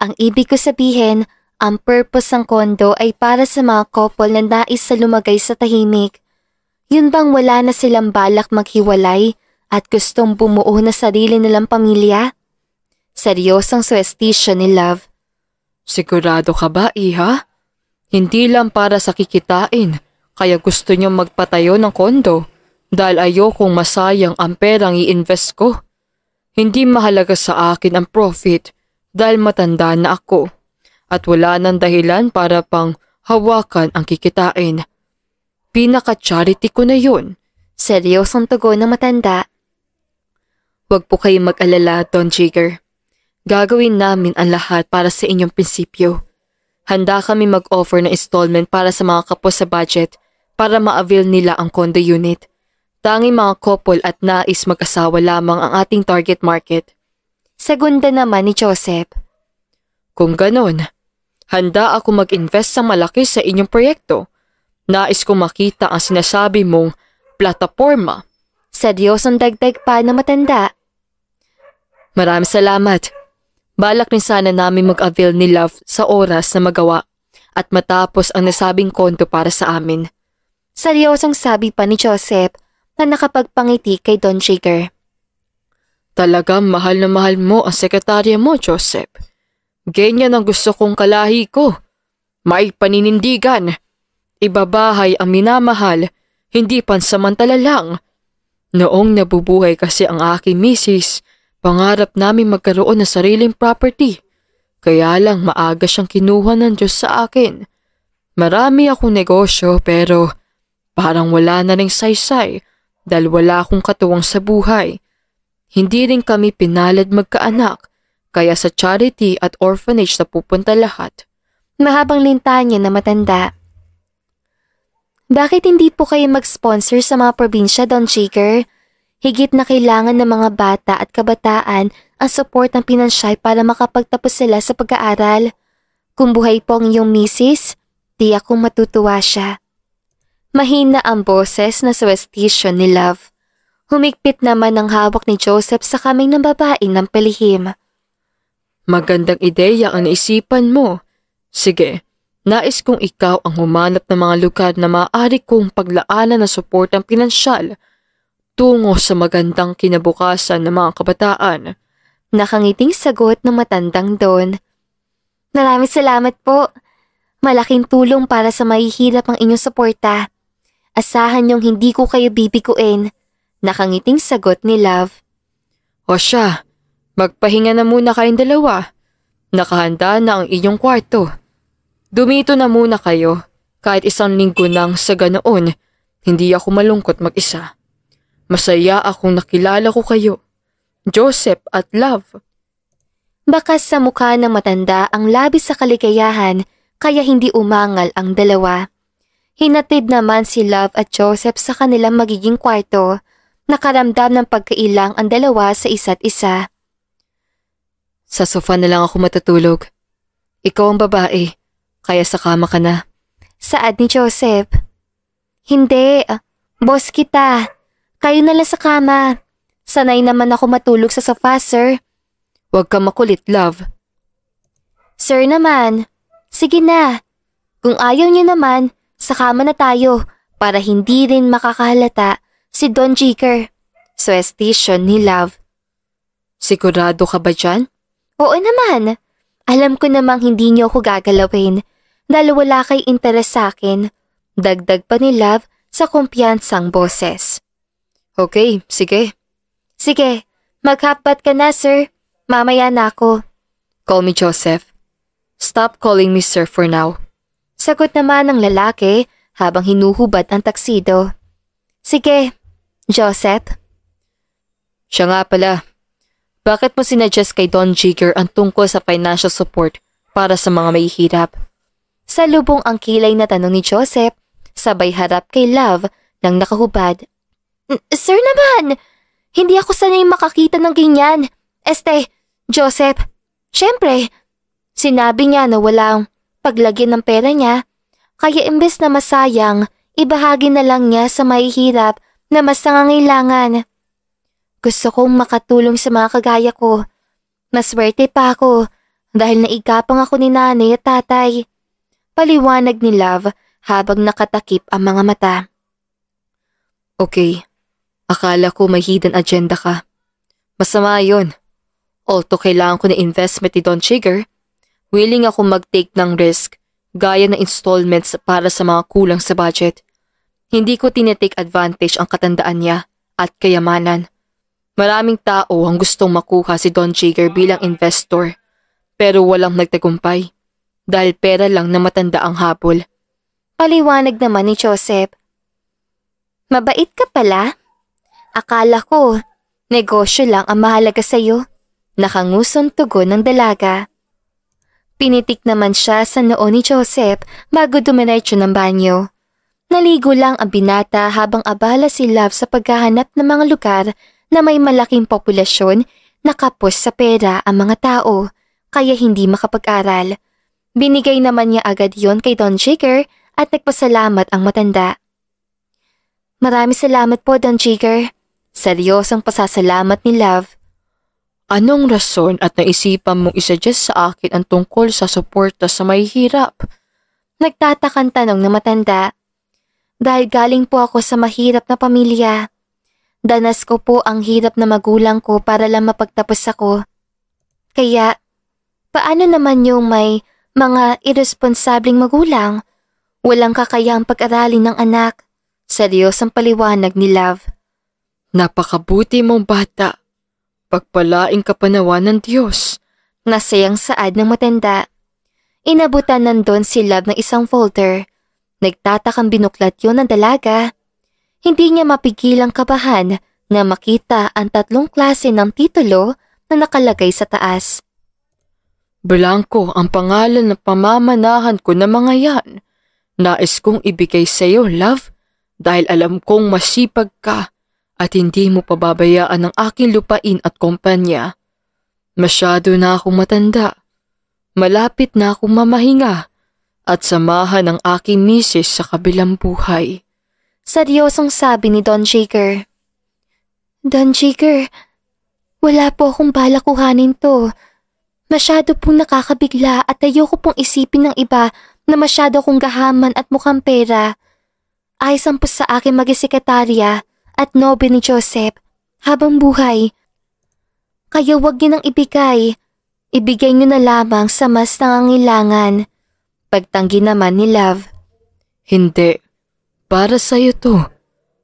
Ang ibig ko sabihin, ang purpose ng kondo ay para sa mga couple na nais sa lumagay sa tahimik. Yun bang wala na silang balak maghiwalay at gustong bumuo na sarili nilang pamilya? Seryosang suggestion ni Love. Sigurado ka ba, Iha? Hindi lang para sa kikitain, kaya gusto niyong magpatayo ng kondo dahil ayokong masayang ang perang i-invest ko. Hindi mahalaga sa akin ang profit dahil matanda na ako at wala nang dahilan para pang hawakan ang kikitain. Pinaka-charity ko na yun. Seryosong tugon ng matanda. Huwag po kayong mag-alala, Don Jigger. Gagawin namin ang lahat para sa inyong prinsipyo. Handa kami mag-offer ng installment para sa mga kapos sa budget para ma-avail nila ang condo unit. Tanging mga couple at nais mag-asawa lamang ang ating target market. Segunda naman ni Joseph. Kung ganon, handa ako mag-invest sa malaki sa inyong proyekto. Nais kong makita ang sinasabi mong plataforma. Seryosong dagdag pa na matanda. Maraming salamat. Balak rin sana namin mag-avail ni Love sa oras na magawa at matapos ang nasabing kondo para sa amin. Seryosong sabi pa ni Joseph na nakapagpangiti kay Don Jigger. Talagang mahal na mahal mo ang sekretarya mo, Joseph. Ganyan ang gusto kong kalahi ko. May paninindigan. Ibabahay ang minamahal, hindi pansamantala lang. Noong nabubuhay kasi ang aking misis, pangarap namin magkaroon ng sariling property. Kaya lang maaga siyang kinuha ng Diyos sa akin. Marami akong negosyo pero parang wala na ring saysay dahil wala akong katuwang sa buhay. Hindi rin kami pinalad magkaanak, kaya sa charity at orphanage na pupunta lahat. Mahabang linta niya na matanda. Bakit hindi po kayo mag-sponsor sa mga probinsya, Don Jigger? Higit na kailangan ng mga bata at kabataan ang support ng pinansyal para makapagtapos sila sa pag-aaral. Kung buhay po ang iyong misis, di ako matutuwa siya. Mahina ang boses na suwestisyon ni Love. Humigpit naman ang hawak ni Joseph sa kaming ng babae ng palihim. Magandang ideya ang naisipan mo. Sige, nais kong ikaw ang humanap ng mga lugar na maaari kong paglaanan ng suportang pinansyal tungo sa magandang kinabukasan ng mga kabataan. Nakangiting sagot ng matandang Don. Maraming salamat po. Malaking tulong para sa mahihirap ang inyong suporta. Asahan niyong hindi ko kayo bibiguin. Nakangiting sagot ni Love. O siya, magpahinga na muna kayong dalawa. Nakahanda na ang inyong kwarto. Dumito na muna kayo. Kahit isang linggo nang sa ganoon, hindi ako malungkot mag-isa. Masaya akong nakilala ko kayo, Joseph at Love. Bakas sa mukha ng matanda ang labis sa kaligayahan kaya hindi umangal ang dalawa. Hinatid naman si Love at Joseph sa kanilang magiging kwarto. Nakaramdam ng pagkailang ang dalawa sa isa't isa. Sa sofa na lang ako matutulog. Ikaw ang babae, kaya sa kama ka na. Saad ni Joseph. Hindi, boss kita. Kayo na lang sa kama. Sanay naman ako matulog sa sofa, sir. Huwag kang makulit, Love. Sir naman, sige na. Kung ayaw niyo naman, sa kama na tayo para hindi rin makakahalata si Don Jigger. Suwestisyon ni Love. Sigurado ka ba dyan? Oo naman. Alam ko namang hindi niyo ako gagalawin dahil wala kay interes sa akin. Dagdag pa ni Love sa kumpiyansang boses. Okay, sige. Sige, maghapbat ka na, sir. Mamaya na ako. Call me Joseph. Stop calling me sir for now. Sagot naman ng lalaki habang hinuhubad ang taksido. Sige, Joseph. Siya nga pala. Bakit mo sinuggest kay Don Jigger ang tungkol sa financial support para sa mga mahihirap? Sa lubong ang kilay na tanong ni Joseph, sabay harap kay Love nang nakahubad. Sir naman, hindi ako sanay makakita ng ganyan. Joseph, syempre, sinabi niya na walang paglagyan ng pera niya, kaya imbes na masayang, ibahagi na lang niya sa mahihirap na mas nangangailangan. Gusto kong makatulong sa mga kagaya ko. Maswerte pa ako dahil naigapang ako ni nanay at tatay. Paliwanag ni Love habang nakatakip ang mga mata. Okay, akala ko may hidden agenda ka. Masama yun. Although kailangan ko na investment ni Don Jigger, willing ako mag-take ng risk gaya ng installments para sa mga kulang sa budget. Hindi ko tinitake advantage ang katandaan niya at kayamanan. Maraming tao ang gustong makuha si Don Jigger bilang investor pero walang nagtagumpay dahil pera lang na matanda ang habol. Paliwanag naman ni Joseph. Mabait ka pala? Akala ko, negosyo lang ang mahalaga sa'yo. Nakangusong tugon ng dalaga. Pinitik naman siya sa noo ni Joseph bago dumiretso ng banyo. Naligo lang ang binata habang abala si Love sa paghahanap ng mga lugar na may malaking populasyon na kapos sa pera ang mga tao kaya hindi makapag-aral. Binigay naman niya agad yon kay Don Jigger at nagpasalamat ang matanda. Maraming salamat po, Don Jigger. Seryosong pasasalamat ni Love. Anong rason at naisipan mong isuggest sa akin ang tungkol sa suporta sa mahihirap? Nagtatakang tanong na matanda. dahil galing po ako sa mahirap na pamilya. Danas ko po ang hirap na magulang ko para lang mapagtapos ako. Kaya, paano naman yung may mga irresponsableng magulang? Walang kakayahang pag-aralin ng anak. Seryosong paliwanag ni Love. Napakabuti mong bata. Pagpalaing ka pa nawa ng Diyos. Nasayang saad ng matanda. Inabutan nandun si Love ng isang folder. Nagtatakang binuklat yun ng dalaga. Hindi niya mapigilang kabahan na makita ang 3 klase ng titulo na nakalagay sa taas. Blanco ang pangalan ng pamamanahan ko na mga yan. Nais kong ibigay sa iyo, Love, dahil alam kong masipag ka at hindi mo pababayaan ang aking lupain at kumpanya. Masyado na akong matanda. Malapit na akong mamahinga at samahan ang aking misis sa kabilang buhay. Seryosong sabi ni Don Jigger. Don Jigger, wala po akong balak kuhanin to. Masyado pong nakakabigla at ayoko pong isipin ng iba na masyado akong gahaman at mukhang pera. Ayos ang po sa akin maging sekretarya at nobe ni Joseph habang buhay. Kaya wag niyo nang ibigay. Ibigay niyo na lamang sa mas nangangailangan. Pagtanggi naman ni Love. Hindi. Para sa'yo to.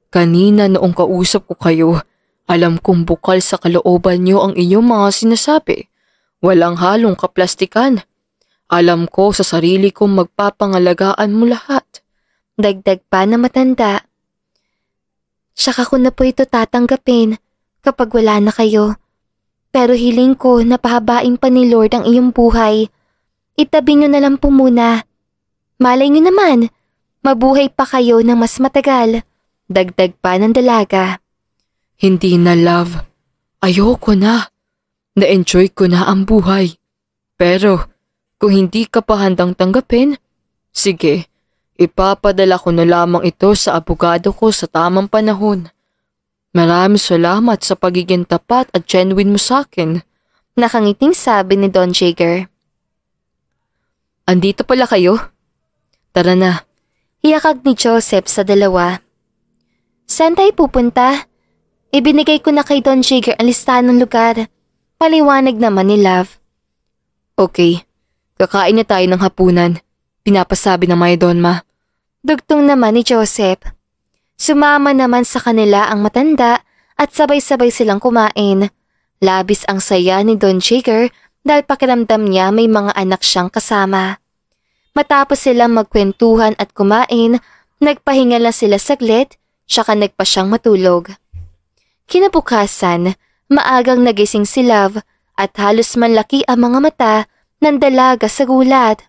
Kanina noong kausap ko kayo, alam kong bukal sa kalooban niyo ang inyong mga sinasabi. Walang halong kaplastikan. Alam ko sa sarili kong magpapangalagaan mo lahat. Dagdag pa na matanda. Saka ko na po ito tatanggapin kapag wala na kayo. Pero hiling ko na pahabain pa ni Lord ang iyong buhay. Itabi niyo na lang po muna. Malay niyo naman, mabuhay pa kayo ng mas matagal. Dagdag pa ng dalaga. Hindi na, Love. Ayoko na. Na-enjoy ko na ang buhay. Pero kung hindi ka pa handang tanggapin, sige, ipapadala ko na lamang ito sa abogado ko sa tamang panahon. Maraming salamat sa pagiging tapat at genuine mo sa akin. Nakangiting sabi ni Don Jigger. Andito pala kayo? Tara na. Iyakag ni Joseph sa dalawa. Saan tayo pupunta? Ibinigay ko na kay Don Jigger ang listahan ng lugar. Paliwanag naman ni Love. Okay, kakain na tayo ng hapunan. Pinapasabi ng Maya Donma. Dugtong naman ni Joseph. Sumama naman sa kanila ang matanda at sabay-sabay silang kumain. Labis ang saya ni Don Jigger dahil pakiramdam niya may mga anak siyang kasama. Matapos silang magkwentuhan at kumain, nagpahinga lang sila saglit, tsaka nagpa siyang matulog. Kinabukasan, maagang nagising si Love at halos manlaki ang mga mata ng dalaga sa gulat.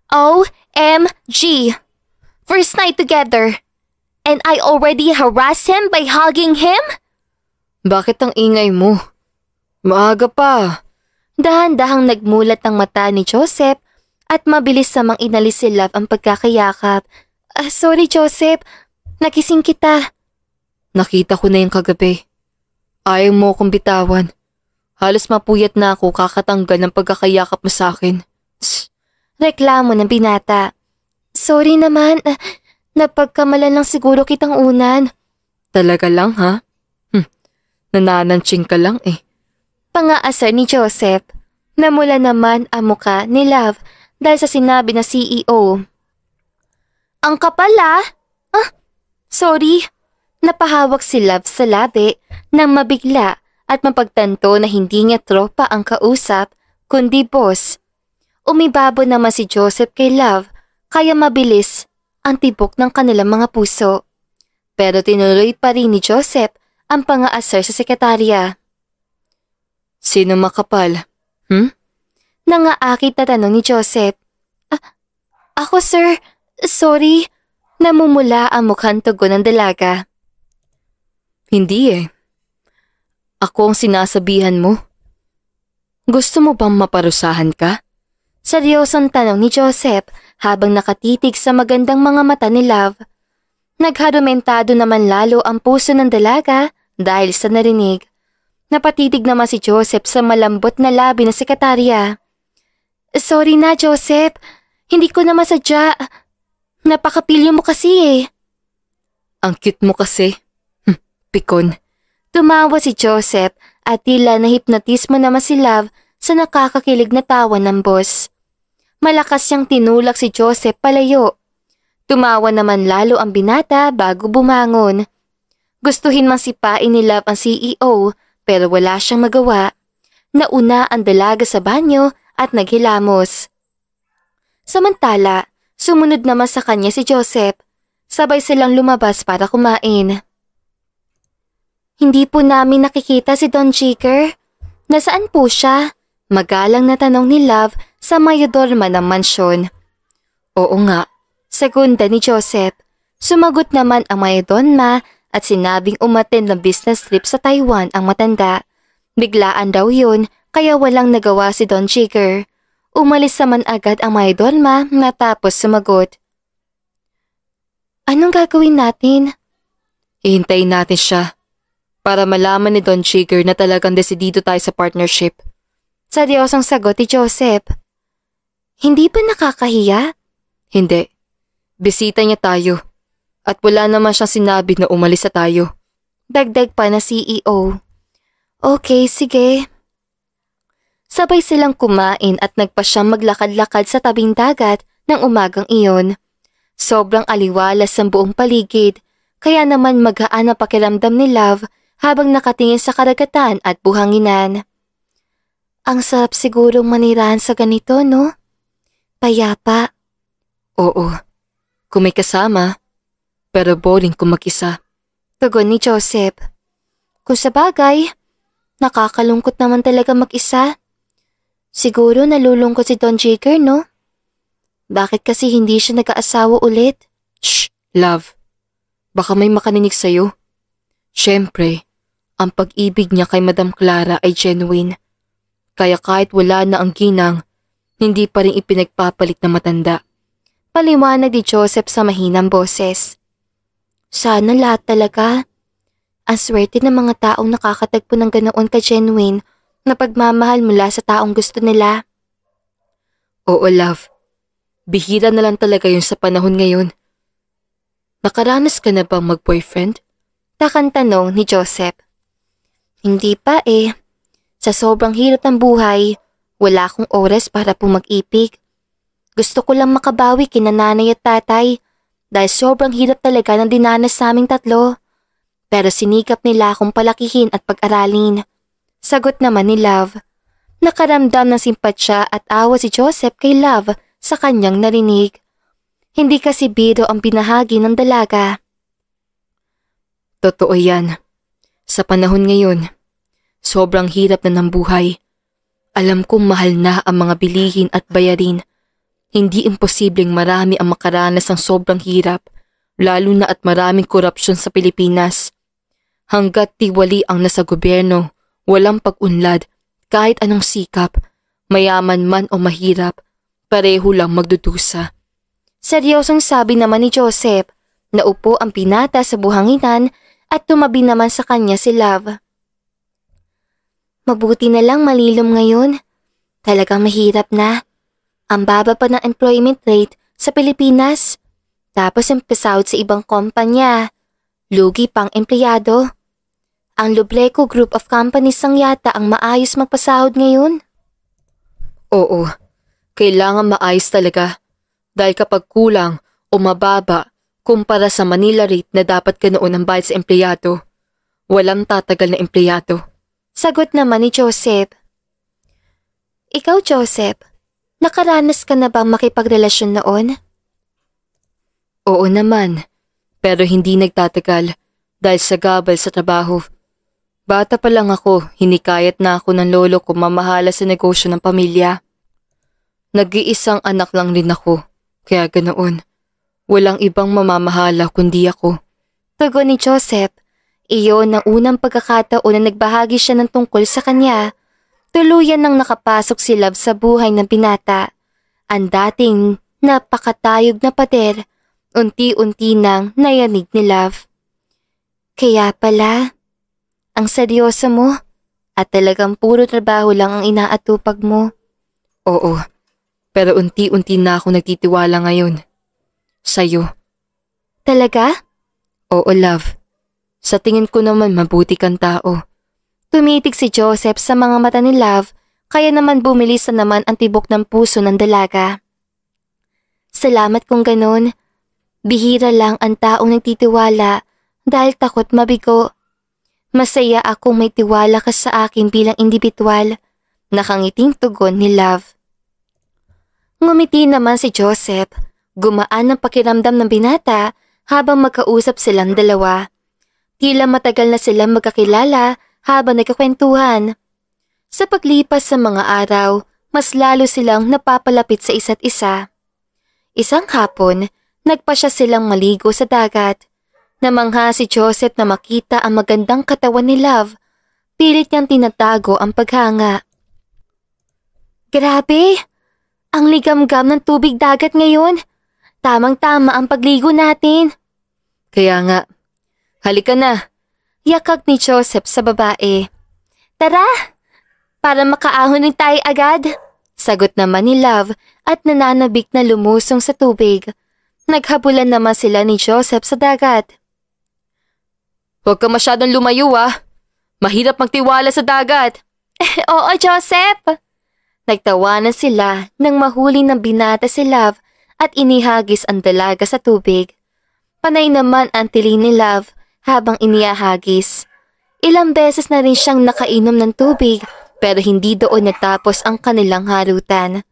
OMG! First night together! And I already harassed him by hugging him? Bakit ang ingay mo? Maaga pa. Dahan-dahang nagmulat ang mata ni Joseph at mabilis namang inalis si Love ang pagkakayakap. Sorry Joseph, nakising kita. Nakita ko na yung kagabi. Ayaw mo akong bitawan. Halos mapuyat na ako kakatanggal ng pagkakayakap mo sa akin. Reklamo ng binata. Sorry naman, napagkamalan lang siguro kitang unan. Talaga lang ha? Nanananching ka lang eh. Pangaasar ni Joseph. Namula naman ang muka ni Love dahil sa sinabi na CEO. Ang kapal sorry. Napahawak si Love sa labi nang mabigla at mapagtanto na hindi niya tropa ang kausap kundi boss. Umibabo naman si Joseph kay Love kaya mabilis ang tibok ng kanilang mga puso. Pero tinuloy pa rin ni Joseph ang pangaasar sa sekretarya. Sino makapal? Nangaakit na tanong ni Joseph. Ako sir, sorry. Namumula ang mukhang tugon ng dalaga. Hindi eh. Ako ang sinasabihan mo. Gusto mo bang maparusahan ka? Seryosong tanong ni Joseph habang nakatitig sa magandang mga mata ni Love. Nagharumentado naman lalo ang puso ng dalaga dahil sa narinig. Napatitig naman si Joseph sa malambot na labi ng sekretarya. Sorry na Joseph, hindi ko na masadya. Napakapilyo mo kasi eh. Ang cute mo kasi. Pikon. Tumawa si Joseph at tila nahipnotismo naman si Love sa nakakakilig na tawa ng boss. Malakas siyang tinulak si Joseph palayo. Tumawa naman lalo ang binata bago bumangon. Gustuhin mang sipain ni Love ang CEO pero wala siyang magawa. Nauna ang dalaga sa banyo at naghilamos. Samantala, sumunod naman sa kanya si Joseph. Sabay silang lumabas para kumain. Hindi po namin nakikita si Don Jigger. Nasaan po siya? Magalang na tanong ni Love sa mayordomo ng mansyon. Oo nga. Segunda ni Joseph. Sumagot naman ang mayordomo at sinabing umattend ng business trip sa Taiwan ang matanda. Biglaan daw yun kaya walang nagawa si Don Jigger. Umalis naman agad ang mayordomo matapos sumagot. Anong gagawin natin? Ihintayin natin siya para malaman ni Don Jigger na talagang desidido tayo sa partnership. Seryosong sagot ni Joseph. Hindi ba nakakahiya? Hindi. Bisita niya tayo. At wala naman siyang sinabi na umalis na tayo. Dagdag pa na CEO. Okay, sige. Sabay silang kumain at nagpasyang maglakad-lakad sa tabing dagat ng umagang iyon. Sobrang aliwalas ang buong paligid, kaya naman magaan ang pakiramdam ni Love habang nakatingin sa karagatan at buhanginan. Ang sarap sigurong manirahan sa ganito, no? Payapa. Oo, kung may kasama, pero boring kung mag-isa. Tugon ni Joseph. Kung sabagay, nakakalungkot naman talaga mag-isa. Siguro nalulungkot si Don Jigger, no? Bakit kasi hindi siya nag-aasawa ulit? Shh, Love. Baka may makaninig sa'yo. Siyempre, ang pag-ibig niya kay Madam Clara ay genuine. Kaya kahit wala na ang ginang, hindi pa rin ipinagpapalit na matanda. Paliwanag ni Joseph sa mahinang boses. Sana lahat talaga. Ang swerte ng mga taong nakakatagpo ng ganoon ka-genuine na pagmamahal mula sa taong gusto nila. Oo, Love. Bihira na lang talaga yun sa panahon ngayon. Nakaranas ka na bang mag-boyfriend? Takang tanong ni Joseph. Hindi pa eh. Sa sobrang hirap ng buhay, wala akong oras para po mag-ibig. Gusto ko lang makabawi kina nanay at tatay dahil sobrang hirap talaga ng dinanas sa aming tatlo. Pero sinikap nila akong palakihin at pag-aralin. Sagot naman ni Love. Nakaramdam ng simpatsya at awa si Joseph kay Love sa kanyang narinig. Hindi kasi biro ang binahagi ng dalaga. Totoo yan. Sa panahon ngayon, sobrang hirap na ng buhay. Alam kong mahal na ang mga bilihin at bayarin. Hindi imposibleng marami ang makaranas ng sobrang hirap, lalo na at maraming korupsyon sa Pilipinas. Hanggat tiwali ang nasa gobyerno, walang pag-unlad, kahit anong sikap, mayaman man o mahirap, pareho lang magdudusa. Seryosong sabi naman ni Joseph. Naupo ang pinata sa buhanginan at tumabi naman sa kanya si Love. Mabuti na lang malilom ngayon. Talagang mahirap na. Ang baba pa ng employment rate sa Pilipinas. Tapos ang pasahod sa ibang kumpanya. Lugi pang empleyado. Ang Lubreco Group of Companies ang yata ang maayos magpasahod ngayon. Oo, kailangan maayos talaga. Dahil kapag kulang o mababa kumpara sa Manila rate na dapat ka noon ang bayad sa empleyado, walang tatagal na empleyado. Sagot naman ni Joseph. Ikaw, Joseph, nakaranas ka na bang makipagrelasyon noon? Oo naman, pero hindi nagtatagal dahil sa gabal sa trabaho. Bata pa lang ako, hinikayat na ako ng lolo ko mamahala sa negosyo ng pamilya. Nag-iisang anak lang rin ako, kaya ganoon. Walang ibang mamamahala kundi ako. Tugon ni Joseph. Iyon ang unang pagkakataon na nagbahagi siya ng tungkol sa kanya. Tuluyan nang nakapasok si Love sa buhay ng binata. Ang dating napakatayog na pader, unti-unti nang nayanig ni Love. Kaya pala, ang seryoso mo at talagang puro trabaho lang ang inaatupag mo. Oo, pero unti-unti na ako nagtitiwala ngayon. Sa'yo. Talaga? Oo, love. Sa tingin ko naman mabuti kang tao. Tumitig si Joseph sa mga mata ni Love, kaya naman bumilis na naman ang tibok ng puso ng dalaga. Salamat kung ganun. Bihira lang ang taong nagtitiwala dahil takot mabigo. Masaya akong may tiwala ka sa akin bilang indibidwal. Nakangiting tugon ni Love. Ngumiti naman si Joseph. Gumaan ang pakiramdam ng binata habang magkausap silang dalawa. Tila matagal na silang magkakilala habang nagkakwentuhan. Sa paglipas sa mga araw, mas lalo silang napapalapit sa isa't isa. Isang hapon, nagpasya silang maligo sa dagat. Namangha si Joseph na makita ang magandang katawan ni Love. Pilit niyang tinatago ang paghanga. Grabe! Ang ligamgam ng tubig dagat ngayon. Tamang-tama ang pagligo natin. Kaya nga, halika na. Yakag ni Joseph sa babae. Tara! Para makaahon rin tayo agad. Sagot naman ni Love at nananabik na lumusong sa tubig. Naghabulan naman sila ni Joseph sa dagat. Huwag ka masyadong lumayo Mahirap magtiwala sa dagat. Oo, Joseph! Nagtawanan sila nang mahuli ng binata si Love at inihagis ang dalaga sa tubig. Panay naman ang tili ni Love habang inihagis. Ilang beses na rin siyang nakainom ng tubig pero hindi doon natapos ang kanilang harutan.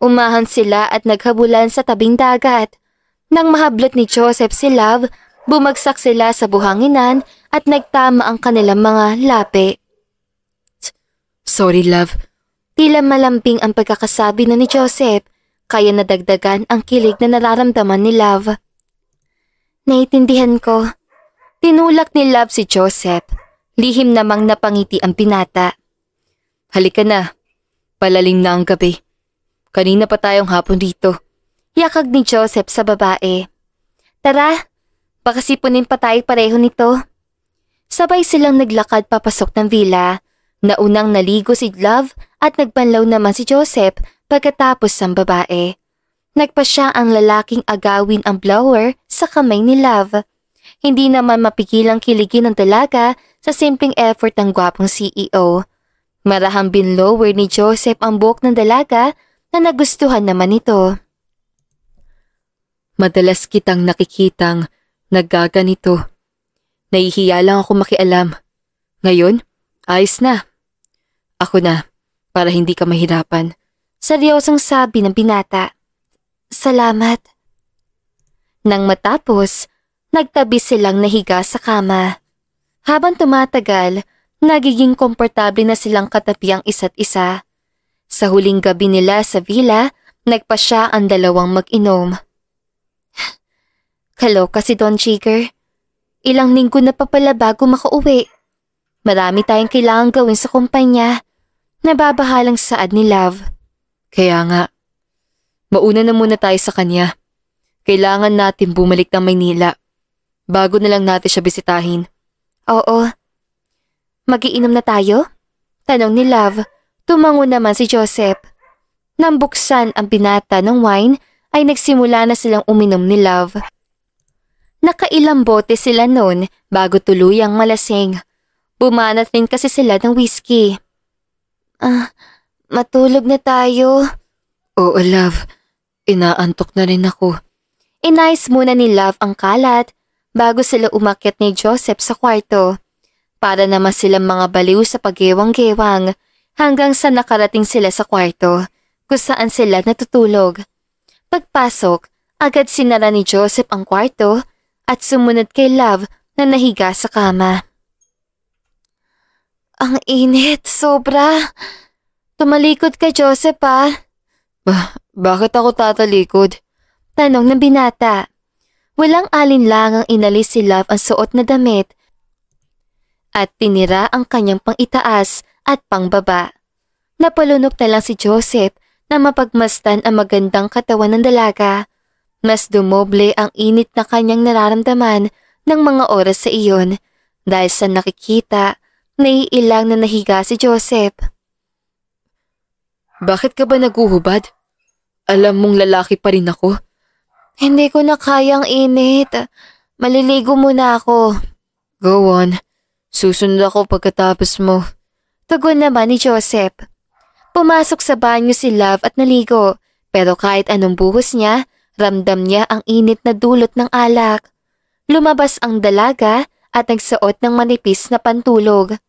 Umahan sila at naghabulan sa tabing dagat. Nang mahablot ni Joseph si Love, bumagsak sila sa buhanginan at nagtama ang kanilang mga lapi. Sorry, Love. Tila malambing ang pagkakasabi na ni Joseph, kaya nadagdagan ang kilig na nararamdaman ni Love. Naiintindihan ko. Tinulak ni Love si Joseph. Lihim namang napangiti ang binata. Halika na. Palalim na ang gabi. Kanina pa tayong hapon dito. Yakag ni Joseph sa babae. Tara, baka sipunin pa tayo pareho nito. Sabay silang naglakad papasok ng villa. Naunang naligo si Love at nagbanlaw naman si Joseph pagkatapos ang babae. Nagpasya ang lalaking agawin ang blower sa kamay ni Love. Hindi naman mapigilang kiligin ng dalaga sa simpleng effort ng gwapong CEO. Marahang binlower ni Joseph ang buhok ng dalaga na nagustuhan naman ito. Madalas kitang nakikitang naggaganito. Nahihiya lang ako makialam. Ngayon, ayos na. Ako na, para hindi ka mahirapan. Seryosong sabi ng binata. Salamat. Nang matapos, nagtabi silang nahiga sa kama. Habang tumatagal, nagiging komportable na silang katabi ang isa't isa. Sa huling gabi nila sa villa, nagpasya ang dalawang mag-inom. Kaloka si Don Jigger. Ilang linggo na pa pala bago makauwi. Marami tayong kailangang gawin sa kumpanya. Nababahalang saad ni Love. Kaya nga, mauna na muna tayo sa kanya. Kailangan natin bumalik ng Maynila. Bago na lang natin siya bisitahin. Oo. Magiinom na tayo? Tanong ni Love. Tumango naman si Joseph. Nang buksan ang binata ng wine, ay nagsimula na silang uminom ni Love. Nakailang bote sila noon bago tuluyang malasing. Bumanat rin kasi sila ng whiskey. Matulog na tayo. Oo, Love. Inaantok na rin ako. Inayos muna ni Love ang kalat bago sila umakyat ni Joseph sa kwarto. Para naman silang mga baliw sa paggewang-gewang hanggang sa nakarating sila sa kwarto kung saan sila natutulog. Pagpasok, agad sinara ni Joseph ang kwarto at sumunod kay Love na nahiga sa kama. Ang init, sobra. Tumalikod ka, Joseph, Bakit ako tatalikod? Tanong ng binata. Walang alinlangang inalis si Love ang suot na damit at tinira ang kanyang pang-itaas at pang-baba. Napalunok na lang si Joseph na mapagmasdan ang magandang katawan ng dalaga. Mas dumoble ang init na kanyang nararamdaman ng mga oras sa iyon dahil sa nakikita, naiilang na nahiga si Joseph. Bakit ka ba naguhubad? Alam mong lalaki pa rin ako. Hindi ko na kayang init. Maliligo muna ako. Go on. Susunod ako pagkatapos mo. Tugon naman ni Joseph. Pumasok sa banyo si Love at naligo, pero kahit anong buhos niya, ramdam niya ang init na dulot ng alak. Lumabas ang dalaga at nagsuot ng manipis na pantulog.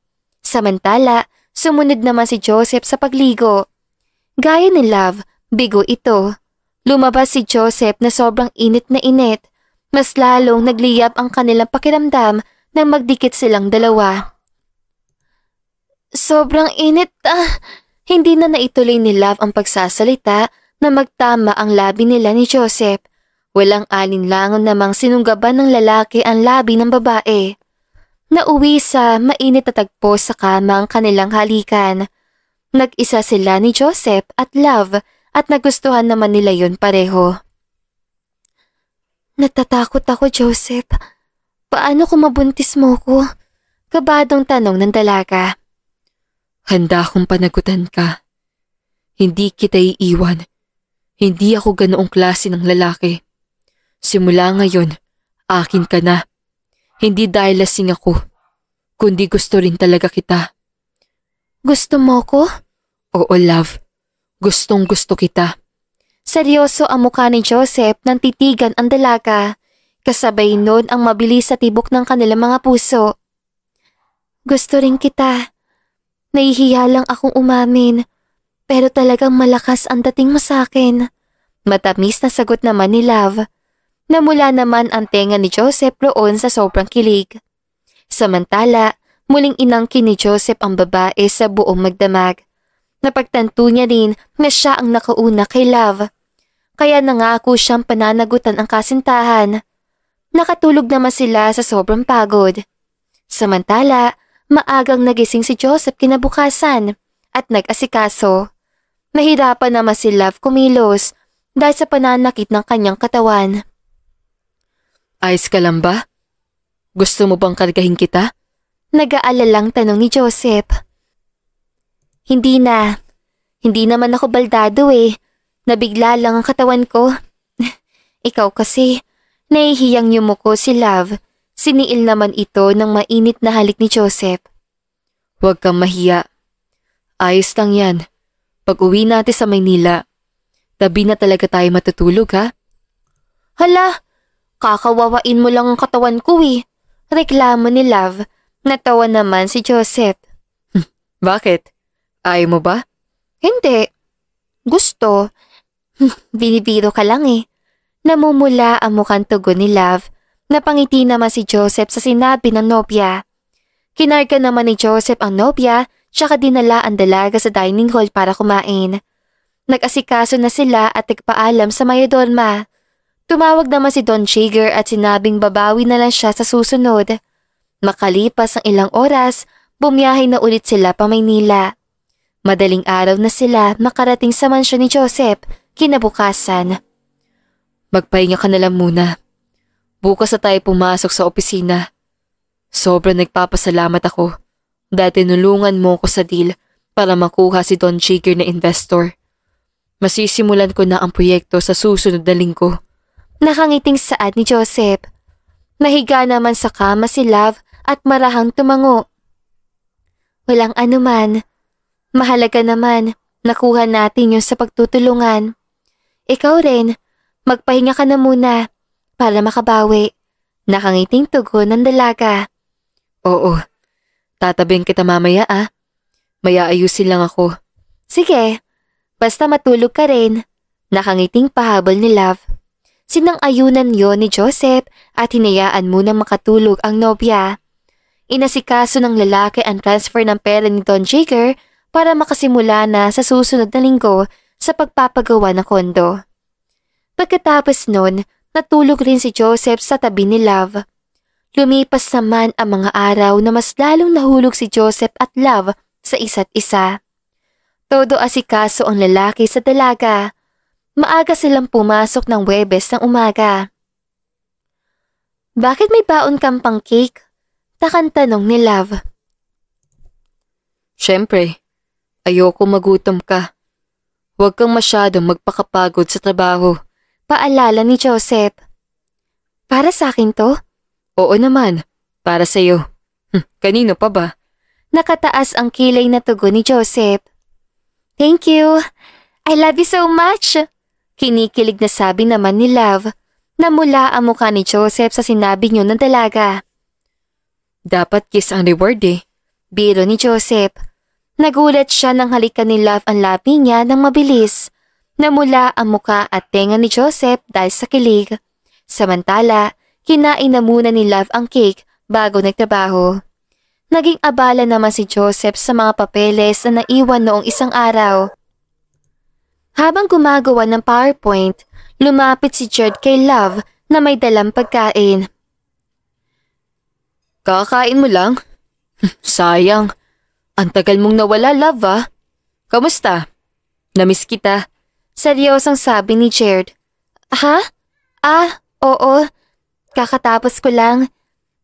Samantala, sumunod naman si Joseph sa pagligo. Gaya ni Love, bigo ito. Lumabas si Joseph na sobrang init na init. Mas lalong nagliyab ang kanilang pakiramdam nang magdikit silang dalawa. Sobrang init Hindi na naituloy ni Love ang pagsasalita na magtama ang labi nila ni Joseph. Walang alinlangon namang sinunggaban ng lalaki ang labi ng babae. Nauwi sa mainit na tagpo sa kama ang kanilang halikan. Nag-isa sila ni Joseph at Love at nagustuhan naman nila yun pareho. Natatakot ako, Joseph. Paano kung mabuntis mo ko? Kabadong tanong ng dalaga. Handa akong panagutan ka. Hindi kita iiwan. Hindi ako ganoong klase ng lalaki. Simula ngayon, akin ka na. Hindi dahil lasing ako, kundi gusto rin talaga kita. Gusto mo ko? Oo, Love. Gustong gusto kita. Seryoso ang mukha ni Joseph nang titigan ang dalaga. Kasabay nun ang mabilis sa tibok ng kanilang mga puso. Gusto rin kita. Nahihiya lang akong umamin, pero talagang malakas ang dating mo sa akin. Matamis na sagot naman ni Love. Namula naman ang tenga ni Joseph roon sa sobrang kilig. Samantala, muling inangkin ni Joseph ang babae sa buong magdamag. Napagtanto niya rin na siya ang nakauna kay Love. Kaya nangako siyang pananagutan ang kasintahan. Nakatulog naman sila sa sobrang pagod. Samantala, maagang nagising si Joseph kinabukasan at nag-asikaso. Nahirapan naman si Love kumilos dahil sa pananakit ng kanyang katawan. Ayos ka lang ba? Gusto mo bang kargahin kita? Nag-aalalang tanong ni Joseph. Hindi na. Hindi naman ako baldado Nabigla lang ang katawan ko. Ikaw kasi, nahihiyang yumuko si Love. Siniil naman ito ng mainit na halik ni Joseph. Huwag kang mahiya. Ayos lang yan. Pag uwi natin sa Maynila, tabi na talaga tayo matutulog ha? Hala, kakawawain mo lang ang katawan ko Reklamo ni Love. Natawa naman si Joseph. Bakit? Ayaw mo ba? Hindi. Gusto. Binibiro ka lang Namumula ang mukhang tugon ni Love. Napangiti naman si Joseph sa sinabi ng nobya. Kinarga naman ni Joseph ang nobya tsaka dinala ang dalaga sa dining hall para kumain. Nag-asikaso na sila at nagpaalam sa mayodorma. Tumawag naman si Don Jigger at sinabing babawi na lang siya sa susunod. Makalipas ang ilang oras, bumiyahe na ulit sila pa Maynila. Madaling araw na sila makarating sa mansyon ni Joseph kinabukasan. Magpahinga ka na lang muna. Bukas na tayo pumasok sa opisina. Sobrang nagpapasalamat ako dahil tinulungan mo ko sa deal para makuha si Don Jigger na investor. Masisimulan ko na ang proyekto sa susunod na linggo. Nakangiting saad ni Joseph. Nahiga naman sa kama si Love at marahang tumango. Walang anuman. Mahalaga naman, nakuha natin yun sa pagtutulungan. Ikaw rin, magpahinga ka na muna. Para makabawi. Nakangiting tugon ng dalaga. Oo, tatabing kita mamaya May aayusin lang ako. Sige, basta matulog ka rin. Nakangiting pahabol ni Love. Sinang-ayunan yon ni Joseph at hinayaan munang makatulog ang nobya. Inasikaso ng lalaki ang transfer ng pera ni Don Jigger para makasimula na sa susunod na linggo sa pagpapagawa ng kondo. Pagkatapos nun, natulog rin si Joseph sa tabi ni Love. Lumipas naman ang mga araw na mas lalong nahulog si Joseph at Love sa isa't isa. Todo asikaso ang lalaki sa dalaga. Maaga silang pumasok ng Huwebes ng umaga. Bakit may baon kang pang cake? Takang tanong ni Love. Siyempre, ayoko magutom ka. Huwag kang masyadong magpakapagod sa trabaho Paalala ni Joseph. Para sa akin to? Oo naman, para sa'yo. Kanino pa ba? Nakataas ang kilay na tugon ni Joseph. Thank you. I love you so much. Kinikilig na sabi naman ni Love na mula ang mukha ni Joseph sa sinabi niyo ng dalaga. Dapat kiss ang reward eh. Biro ni Joseph. Nagulat siya nang halikan ni Love ang labi niya ng mabilis. Namula ang muka at tenga ni Joseph dahil sa kilig. Samantala, kinain na muna ni Love ang cake bago nagtrabaho. Naging abala naman si Joseph sa mga papeles na naiwan noong isang araw. Habang gumagawa ng PowerPoint, lumapit si Jared kay Love na may dalang pagkain. Kakain mo lang? Sayang. Ang tagal mong nawala, Love ah. Kamusta? Namiss kita. Seryosang sabi ni Jared. Ha? Oo. Kakatapos ko lang.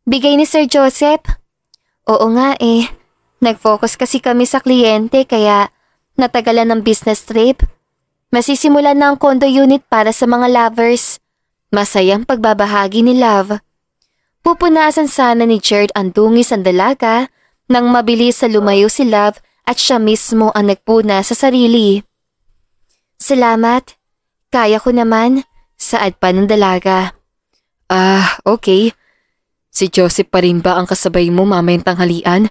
Bigay ni Sir Joseph. Oo nga eh. Nag-focus kasi kami sa kliyente kaya natagalan ng business trip. Masisimulan na ang condo unit para sa mga lovers. Masayang pagbabahagi ni Love. Pupunasan sana ni Jared ang dungis ang dalaga nang mabilis sa lumayo si Love at siya mismo ang nagpuna sa sarili. Salamat. Kaya ko naman. Saad pa ng dalaga. Okay. Si Joseph pa rin ba ang kasabay mo mamayang tanghalian?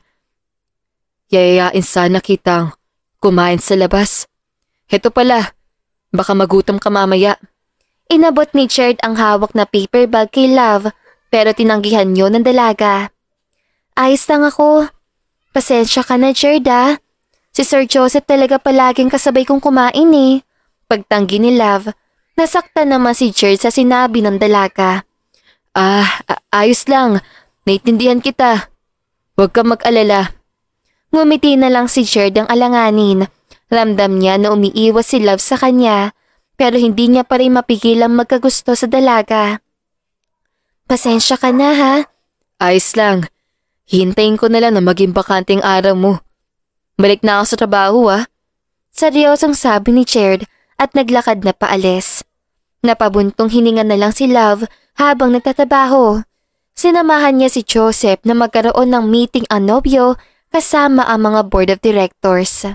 Yayayain sana kitang kumain sa labas. Heto pala, baka magutom ka mamaya. Inabot ni Jared ang hawak na paper bag kay Love pero tinanggihan niyo ng dalaga. Ayos lang ako. Pasensya ka na, Jared ah. Si Sir Joseph talaga palaging kasabay kong kumain eh. Pagtanggi ni Love, nasaktan naman si Jared sa sinabi ng dalaga. Ayos lang. Naintindihan kita. Huwag kang mag-alala. Ngumiti na lang si Jared ang alanganin. Ramdam niya na umiiwas si Love sa kanya, pero hindi niya pa rin mapigilang magkagusto sa dalaga. Pasensya ka na ha. Ayos lang. Hintayin ko na lang na maging bakanting araw mo. Balik na ako sa trabaho ah. Seryosong sabi ni Jared at naglakad na paalis. Napabuntong hininga na lang si Love habang nagtatrabaho. Sinamahan niya si Joseph na magkaroon ng meeting ang nobyo kasama ang mga board of directors.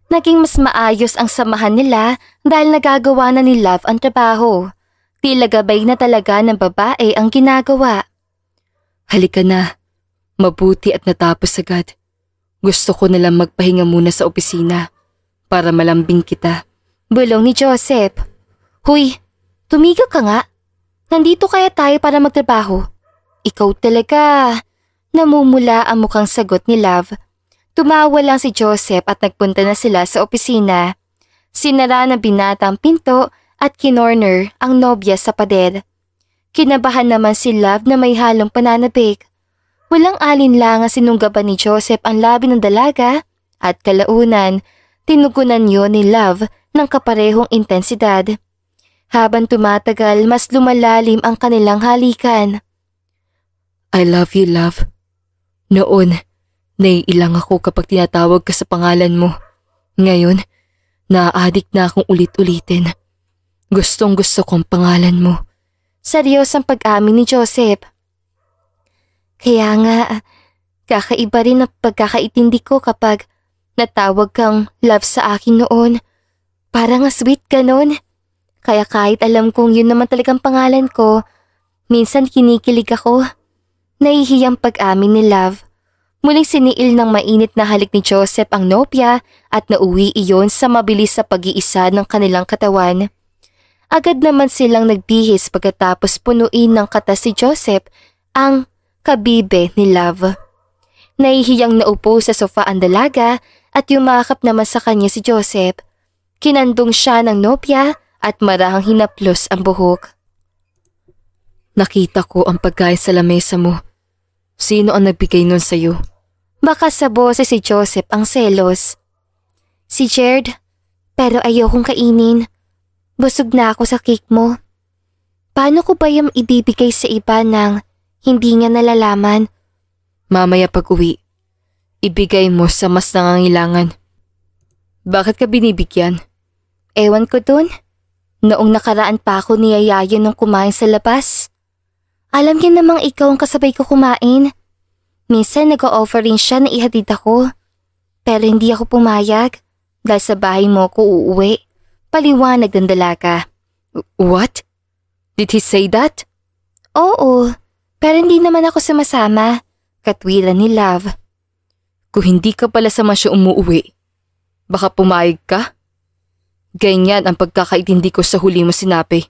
Naging mas maayos ang samahan nila dahil nagagawa na ni Love ang trabaho. Tila gabay na talaga ng babae ang ginagawa. Halika na. Mabuti at natapos agad. Gusto ko nalang magpahinga muna sa opisina para malambing kita. Bulong ni Joseph. Huy, tumigil ka nga. Nandito kaya tayo para magtrabaho. Ikaw talaga. Namumula ang mukhang sagot ni Love. Tumawa lang si Joseph at nagpunta na sila sa opisina. Sinara ng binata ang pinto at kinorner ang nobya sa pader. Kinabahan naman si Love na may halong pananabik. Walang alinlangang sinunggaban ni Joseph ang labi ng dalaga at kalaunan, tinugunan niyo ni Love ng kaparehong intensidad. Habang tumatagal, mas lumalalim ang kanilang halikan. I love you, Love. Noon, naiilang ako kapag tinatawag ka sa pangalan mo. Ngayon, naa-addict na akong ulit-ulitin. Gustong gusto kong pangalan mo. Seryosang pag-amin ni Joseph. Kaya nga, kakaiba rin ang pagkakaintindi ko kapag natawag kang Love sa akin noon. Parang nga sweet ganon. Kaya kahit alam kong yun naman talagang pangalan ko, minsan kinikilig ako. Nahihiyang pag-amin ni Love. Muling siniil ng mainit na halik ni Joseph ang nopya at nauwi iyon sa mabilis sa pag-iisa ng kanilang katawan. Agad naman silang nagbihis pagkatapos punuin ng katas si Joseph ang kabibe ni Love. Nahihiyang naupo sa sofa ang dalaga at yumakap naman sa kanya si Joseph. Kinandong siya ng nopya at marahang hinaplos ang buhok. Nakita ko ang pagkain sa lamesa mo. Sino ang nagbigay nun sa'yo? Baka sa boses si Joseph ang selos. Si Jared, pero ayokong kainin. Busog na ako sa cake mo. Paano ko ba yung ibibigay sa iba nang hindi niya nalalaman? Mamaya pag-uwi, ibigay mo sa mas nangangailangan. Bakit ka binibigyan? Ewan ko dun. Noong nakaraan pa ako niyayaya nung kumain sa labas. Alam niya namang ikaw ang kasabay ko kumain. Minsan nag-o-offer rin siya na ihatid ako. Pero hindi ako pumayag dahil sa bahay mo ko uuwi. Paliwanag ng dalaga. What? Did he say that? Oo, pero hindi naman ako sumasama. Katwiran ni Love. Kung hindi ka pala sa masya umuuwi, baka pumayag ka? Ganyan ang pagkakaintindi ko sa huli mo sinabi.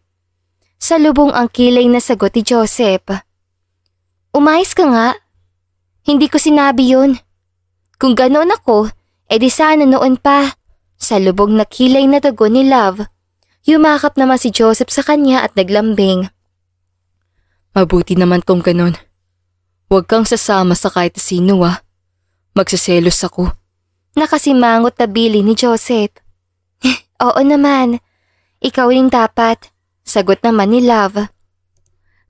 Salubong ang kilay na sagot ni Joseph. Umayos ka nga. Hindi ko sinabi yun. Kung ganoon ako, edi sana noon pa. Salubong na kilay na tugon ni Love. Yumakap naman si Joseph sa kanya at naglambing. Mabuti naman kung ganon. Huwag kang sasama sa kahit sino Magsiselos ako. Nakasimangot na bili ni Joseph. Oo naman. Ikaw rin dapat. Sagot naman ni Love.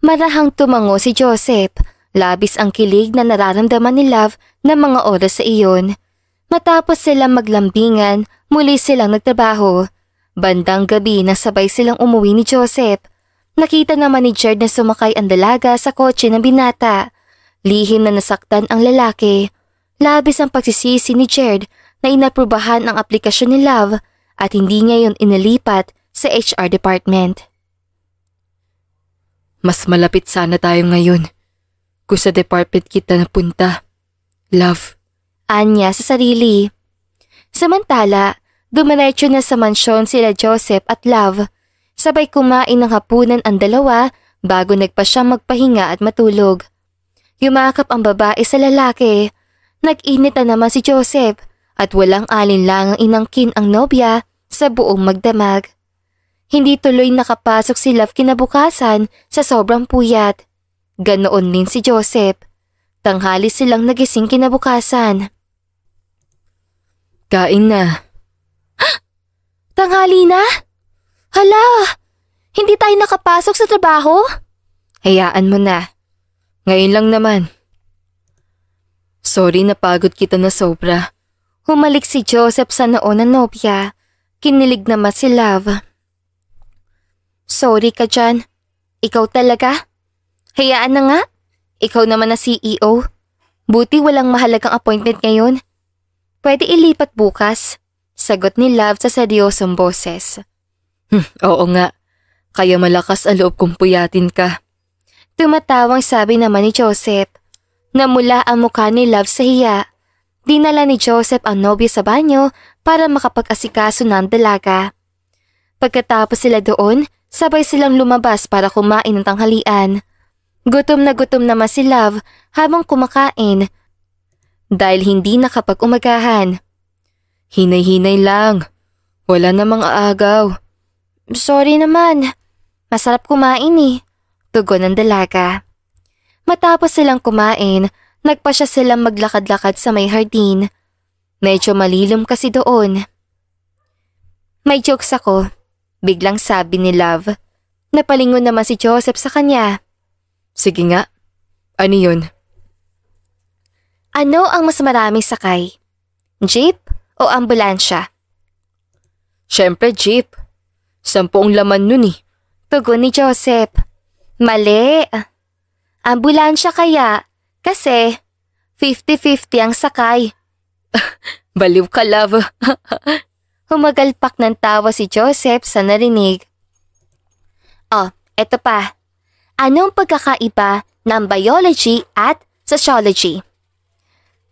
Marahang tumango si Joseph. Labis ang kilig na nararamdaman ni Love na mga oras sa iyon. Matapos silang maglambingan, muli silang nagtrabaho. Bandang gabi na sabay silang umuwi ni Joseph. Nakita naman ni Jared na sumakay ang dalaga sa kotse ng binata. Lihim na nasaktan ang lalaki. Labis ang pagsisisi ni Jared na inaprubahan ang aplikasyon ni Love at hindi niya yun inilipat sa HR department. Mas malapit sana tayo ngayon kung sa department kita napunta. Love. Anya sa sarili. Samantala, dumiretso na sa mansyon sila Joseph at Love. Sabay kumain ng hapunan ang dalawa bago nagpa siya magpahinga at matulog. Yumakap ang babae sa lalaki. Nag-init na naman si Joseph at walang alinlangang inangkin ang nobya sa buong magdamag. Hindi tuloy nakapasok si Love kinabukasan sa sobrang puyat. Ganoon din si Joseph. Tanghali silang nagising kinabukasan. Kain na. Tanghali na? Hala! Hindi tayo nakapasok sa trabaho? Hayaan mo na. Ngayon lang naman. Sorry, napagod kita na sobra. Humalik si Joseph sa noo ng nobya. Kinilig naman si Love. Sorry ka dyan. Ikaw talaga? Hayaan na nga. Ikaw naman na CEO. Buti walang mahalagang appointment ngayon. Pwede ilipat bukas. Sagot ni Love sa seryosong boses. Oo nga. Kaya malakas ang loob kong puyatin ka. Tumatawang sabi naman ni Joseph. Namula ang mukha ni Love sa hiya. Dinala ni Joseph ang nobya sa banyo para makapag-asikaso ng dalaga. Pagkatapos sila doon, sabay silang lumabas para kumain ng tanghalian. Gutom na gutom naman si Love habang kumakain dahil hindi nakapag-umagahan. Hinay-hinay lang. Wala namang aagaw. Sorry naman. Masarap kumain Tugon ng dalaga. Matapos silang kumain, nagpasya silang maglakad-lakad sa may hardin. Medyo malilom kasi doon. May jokes ako, biglang sabi ni Love. Napalingon naman si Joseph sa kanya. Sige nga, ano yun? Ano ang mas maraming sakay? Jeep o ambulansya? Siyempre jeep. 10 laman nun Tugon ni Joseph. Mali. Ambulansya kaya kasi 50-50 ang sakay. Baliw ka, Love. Humagalpak ng tawa si Joseph sa narinig. Oh, eto pa. Anong pagkakaiba ng biology at sociology?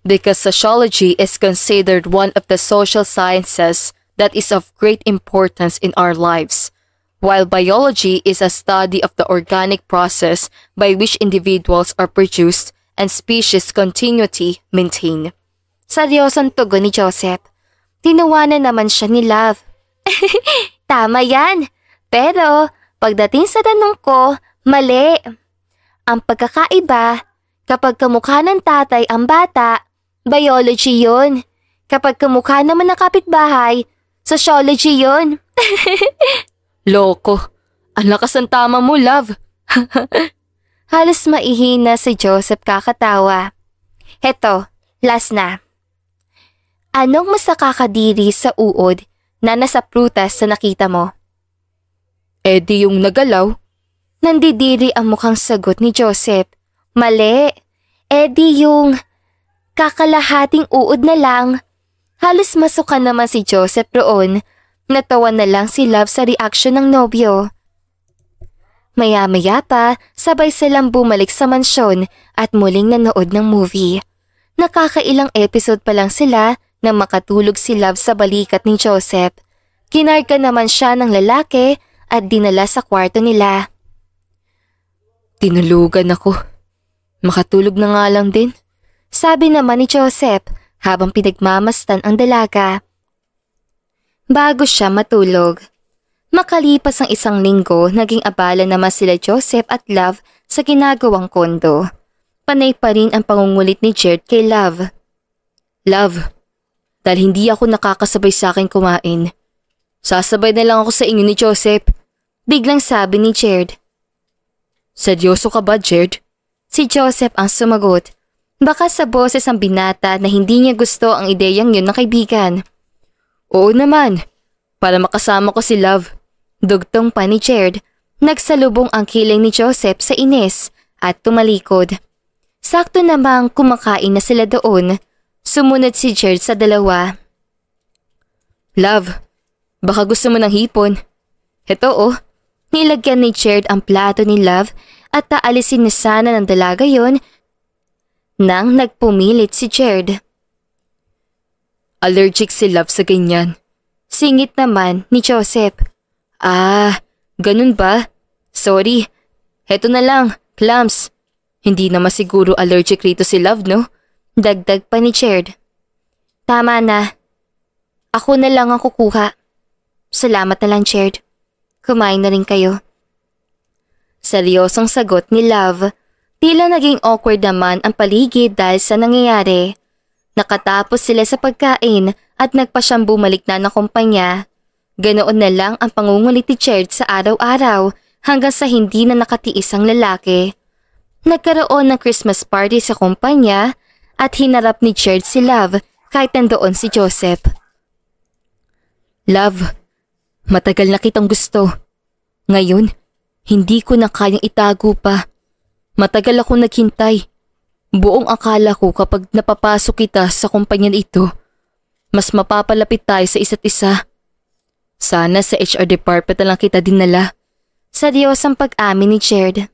Because sociology is considered one of the social sciences that is of great importance in our lives, while biology is a study of the organic process by which individuals are produced and species continuity maintained. Seryosong tugon ni Joseph. Tinawanan naman siya ni Love. Tama yan. Pero pagdating sa tanong ko, mali. Ang pagkakaiba, kapag kamukha ng tatay ang bata, biology yun. Kapag kamukha naman ng kapitbahay, sociology yun. Loko. Ang lakas ng tama mo, Love. Halos maihina si Joseph kakatawa. Heto, last na. Anong mas nakakadiri sa uod na nasa prutas sa nakita mo? Eddie yung nagalaw. Nandidiri ang mukhang sagot ni Joseph. Mali. Eddie yung kakalahating uod na lang. Halos masukan naman si Joseph roon. Natawa na lang si Love sa reaksyon ng nobyo. Maya-maya pa, sabay silang bumalik sa mansyon at muling nanood ng movie. Nakakailang episode pa lang sila nang makatulog si Love sa balikat ni Joseph. Kinarga naman siya ng lalaki at dinala sa kwarto nila. Tinulugan ako. Makatulog na nga lang din. Sabi naman ni Joseph habang pinagmamastan ang dalaga. Bago siya matulog. Makalipas ang isang linggo, naging abala naman sila Joseph at Love sa ginagawang kondo. Panay pa rin ang pangungulit ni Jared kay Love. Love, dahil hindi ako nakakasabay sa akin kumain, sasabay na lang ako sa inyo ni Joseph. Biglang sabi ni Jared. Seryoso ka ba, Jared? Si Joseph ang sumagot. Baka sa boses ang binata na hindi niya gusto ang ideyang yun ng kaibigan. Oo naman, para makasama ko si Love. Dugtong pa ni Jared. Nagsalubong ang kiling ni Joseph sa inis at tumalikod. Sakto namang kumakain na sila doon. Sumunod si Jared sa dalawa. Love, baka gusto mo ng hipon. Heto oh. Nilagyan ni Jared ang plato ni Love at taalisin na sana ng dalaga yon nang nagpumilit si Jared. Allergic si Love sa ganyan. Singit naman ni Joseph. Ganun ba? Sorry. Heto na lang, clams. Hindi naman siguro allergic rito si Love, no? Dagdag pa ni Jared. Tama na. Ako na lang ang kukuha. Salamat na lang, Jared. Kumain na rin kayo. Seryosong sagot ni Love. Tila naging awkward naman ang paligid dahil sa nangyayari. Nakatapos sila sa pagkain at nagpa siyang bumalik na ng kumpanya. Ganoon na lang ang pangungulit ni Jared sa araw-araw hanggang sa hindi na nakatiis ang lalaki. Nagkaroon ng Christmas party sa kumpanya at hinarap ni Jared si Love kahit nandoon si Joseph. Love, matagal na kitang gusto. Ngayon, hindi ko na kayang itago pa. Matagal akong naghintay. Buong akala ko kapag napapasok kita sa kumpanya ito, mas mapapalapit tayo sa isa't isa. Sana sa HR department na lang kita dinala. Seryosang pag-amin ni Jared.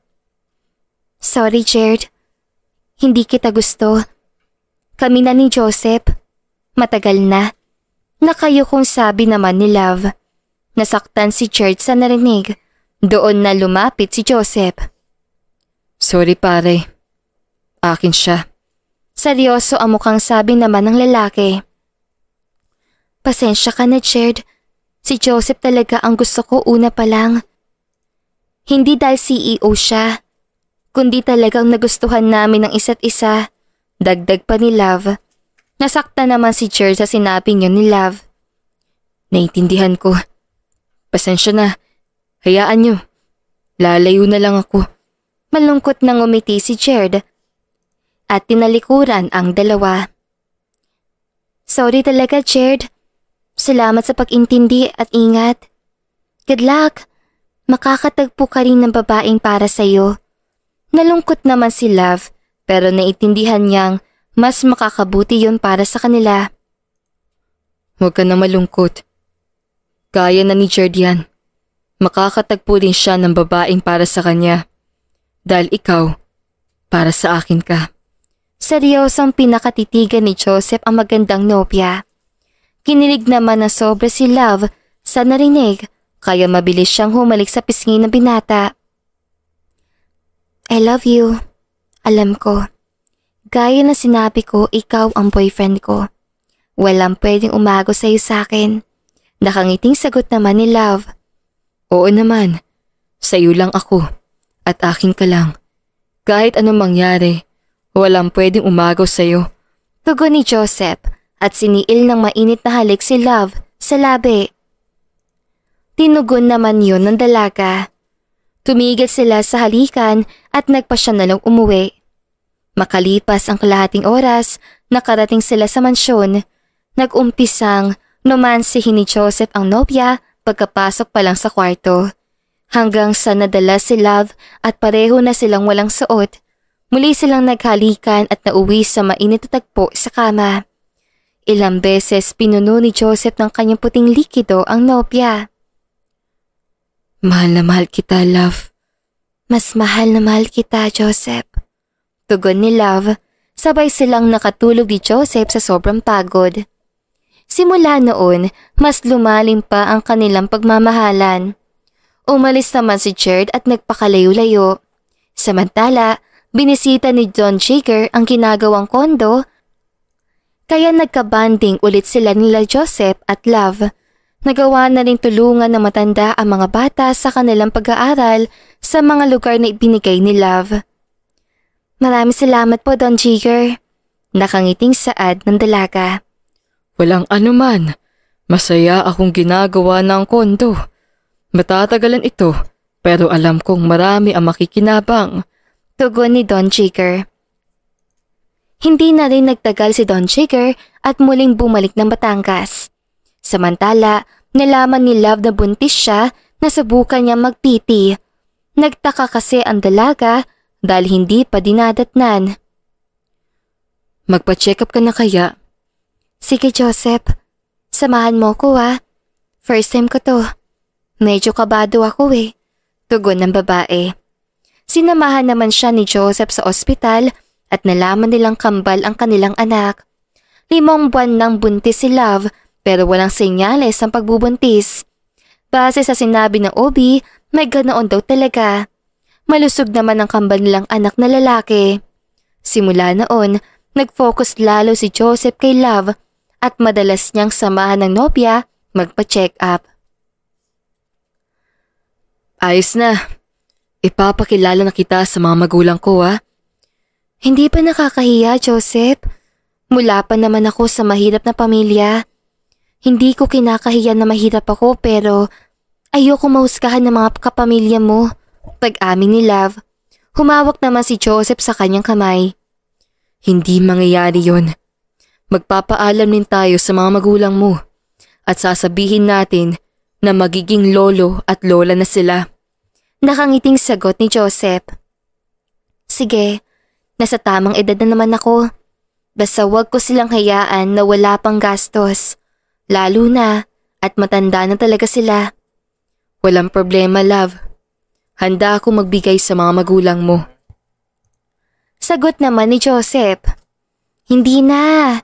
Sorry, Jared. Hindi kita gusto. Kami na ni Joseph. Matagal na. Nakayo kong sabi naman ni Love. Nasaktan si Jared sa narinig. Doon na lumapit si Joseph. Sorry pare. Akin siya. Seryoso ang mukhang sabi naman ng lalaki. Pasensya ka na, Jared. Si Joseph talaga ang gusto ko una pa lang. Hindi dahil CEO siya, kundi talagang nagustuhan namin ang isa't isa. Dagdag pa ni Love. Nasakta naman si Jared sa sinabi niyo ni Love. Naintindihan ko. Pasensya na. Hayaan niyo. Lalayo na lang ako. Malungkot nang umiti si Jared at tinalikuran ang dalawa. Sorry talaga, Jared. Salamat sa pag-intindi at ingat. Good luck. Makakatagpo ka rin ng babaeng para sa'yo. Nalungkot naman si Love pero naiintindihan niyang mas makakabuti yon para sa kanila. Huwag ka na malungkot. Kaya na ni Jared yan. Makakatagpo din siya ng babaeng para sa kanya. Dahil ikaw, para sa akin ka. Seryosong pinakatitigan ni Joseph ang magandang nobya. Kinilig naman na sobra si Love sa narinig kaya mabilis siyang humalik sa pisngi ng binata. I love you. Alam ko. Gaya na sinabi ko, ikaw ang boyfriend ko. Walang pwedeng umago sa'yo sa'kin. Nakangiting sagot naman ni Love. Oo naman. Sa'yo lang ako. At akin ka lang. Kahit anong mangyari, walang pwedeng umagaw sa'yo. Tugon ni Joseph at siniil ng mainit na halik si Love sa labi. Tinugon naman yun ng dalaga. Tumigil sila sa halikan at nagpa siya na lang umuwi. Makalipas ang kalahating oras, nakarating sila sa mansyon. Nag-umpisang numansihin ni Joseph ang nobya pagkapasok pa lang sa kwarto. Hanggang sa nadala si Love at pareho na silang walang suot, muli silang naghalikan at nauwi sa mainit na tagpo sa kama. Ilang beses pinuno ni Joseph ng kanyang puting likido ang nobya. Mahal na mahal kita, Love. Mas mahal na mahal kita, Joseph. Tugon ni Love, sabay silang nakatulog ni Joseph sa sobrang pagod. Simula noon, mas lumalim pa ang kanilang pagmamahalan. Umalis naman si Jared at nagpakalayo-layo. Samantala, binisita ni Don Jigger ang ginagawang kondo, kaya nagkabanding ulit sila nila Joseph at Love. Nagawa na rin tulungan ng matanda ang mga bata sa kanilang pag-aaral sa mga lugar na ibinigay ni Love. Maraming salamat po, Don Jigger. Nakangiting saad ng dalaga. Walang anuman. Masaya akong ginagawa ng kondo. Matatagalan ito, pero alam kong marami ang makikinabang. Tugon ni Don Jigger. Hindi na rin nagtagal si Don Jigger at muling bumalik ng Batangas. Samantala, nalaman ni Love na buntis siya na subukan niya magpiti. Nagtaka kasi ang dalaga dahil hindi pa dinadatnan. Magpa-check up ka na kaya? Sige, Joseph. Samahan mo ko First time ko to. Medyo kabado ako Tugon ng babae. Sinamahan naman siya ni Joseph sa ospital at nalaman nilang kambal ang kanilang anak. 5 buwan nang buntis si Love pero walang senyales ng pagbubuntis. Base sa sinabi ng OB, may ganoon daw talaga. Malusog naman ang kambal nilang anak na lalaki. Simula noon, nag-focus lalo si Joseph kay Love at madalas niyang samahan ng nobya magpa-check up. Ayos na. Ipapakilala na kita sa mga magulang ko Hindi pa nakakahiya, Joseph. Mula pa naman ako sa mahirap na pamilya. Hindi ko kinakahiya na mahirap ako pero ayoko mahusgahan ng mga kapamilya mo. Pag-amin ni Love, humawak naman si Joseph sa kanyang kamay. Hindi mangyayari yon. Magpapaalam din tayo sa mga magulang mo at sasabihin natin na magiging lolo at lola na sila. Nakangiting sagot ni Joseph. Sige, nasa tamang edad na naman ako. Basta wag ko silang hayaan na wala pang gastos. Lalo na at matanda na talaga sila. Walang problema, Love. Handa ako magbigay sa mga magulang mo. Sagot naman ni Joseph. Hindi na.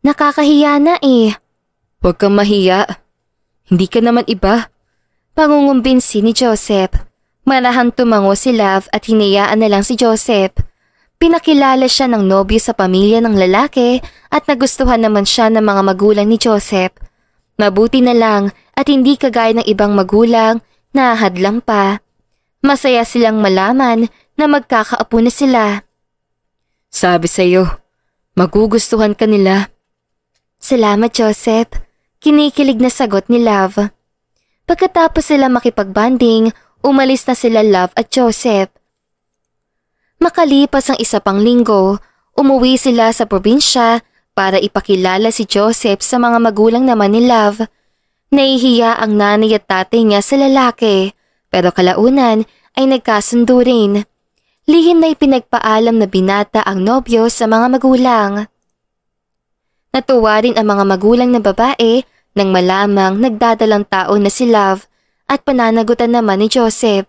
Nakakahiya na Huwag kang mahiya. Hindi ka naman iba. Pangungumbinsi ni Joseph. Marahang tumango si Love at hinayaan na lang si Joseph. Pinakilala siya ng nobyo sa pamilya ng lalaki at nagustuhan naman siya ng mga magulang ni Joseph. Mabuti na lang at hindi kagaya ng ibang magulang na hadlang pa. Masaya silang malaman na magkakaapo na sila. Sabi sa'yo, magugustuhan ka nila. Salamat, Joseph. Kinikilig na sagot ni Love. Pagkatapos sila makipagbanding, umalis na sila Love at Joseph. Makalipas ang 1 pang linggo, umuwi sila sa probinsya para ipakilala si Joseph sa mga magulang naman ni Love. Nahihiya ang nanay at tatay niya sa lalaki, pero kalaunan ay nagkasundo rin. Lihim na ipinagpaalam na binata ang nobyo sa mga magulang. Natuwa rin ang mga magulang na babae nang malamang nagdadalang tao na si Love at pananagutan naman ni Joseph.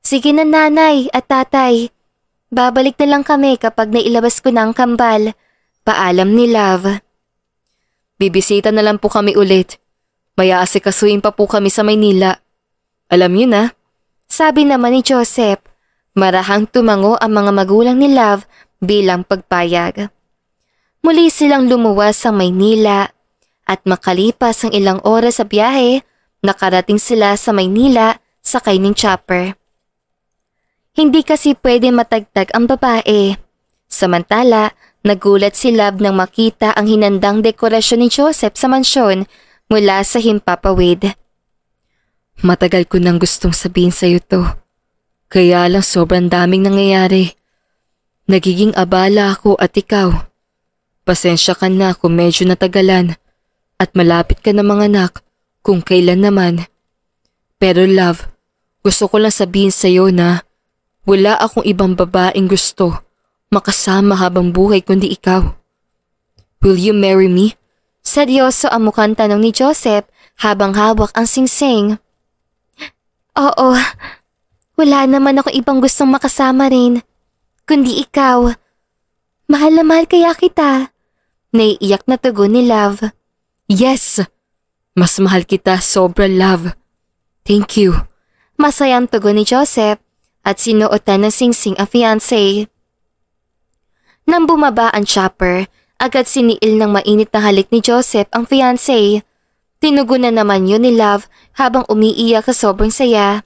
Sige na nanay at tatay. Babalik na lang kami kapag nailabas ko na ang kambal. Paalam ni Love. Bibisita na lang po kami ulit. May aasikasuhin pa po kami sa Maynila. Alam niyo na. Sabi naman ni Joseph. Marahang tumango ang mga magulang ni Love bilang pagpayag. Muli silang lumuwas sa Maynila at makalipas ang ilang oras sa biyahe, nakarating sila sa Maynila sakay ng chopper. Hindi kasi pwede matagtag ang babae. Samantala, nagulat si Love nang makita ang hinandang dekorasyon ni Joseph sa mansyon mula sa himpapawid. Matagal ko nang gustong sabihin sa'yo to. Kaya lang sobrang daming nangyayari. Nagiging abala ako at ikaw. Pasensya ka na kung medyo natagalan at malapit ka na mga anak kung kailan naman. Pero Love, Gusto ko lang sabihin sa'yo na wala akong ibang babaeng gusto makasama habang buhay kundi ikaw. Will you marry me? Seryoso ang mukhang tanong ni Joseph habang hawak ang singsing. Oo, wala naman ako ibang gustong makasama rin, kundi ikaw. Mahal na mahal kaya kita. Naiiyak na tugon ni Love. Yes! Mas mahal kita, sobra love. Thank you. Masayang tugon ni Joseph at sinuotan ng singsing ang fiancé. Nang bumaba ang chopper, agad siniil ng mainit na halik ni Joseph ang fiancé. Tinugunan naman yun ni Love habang umiiyak sa sobrang saya.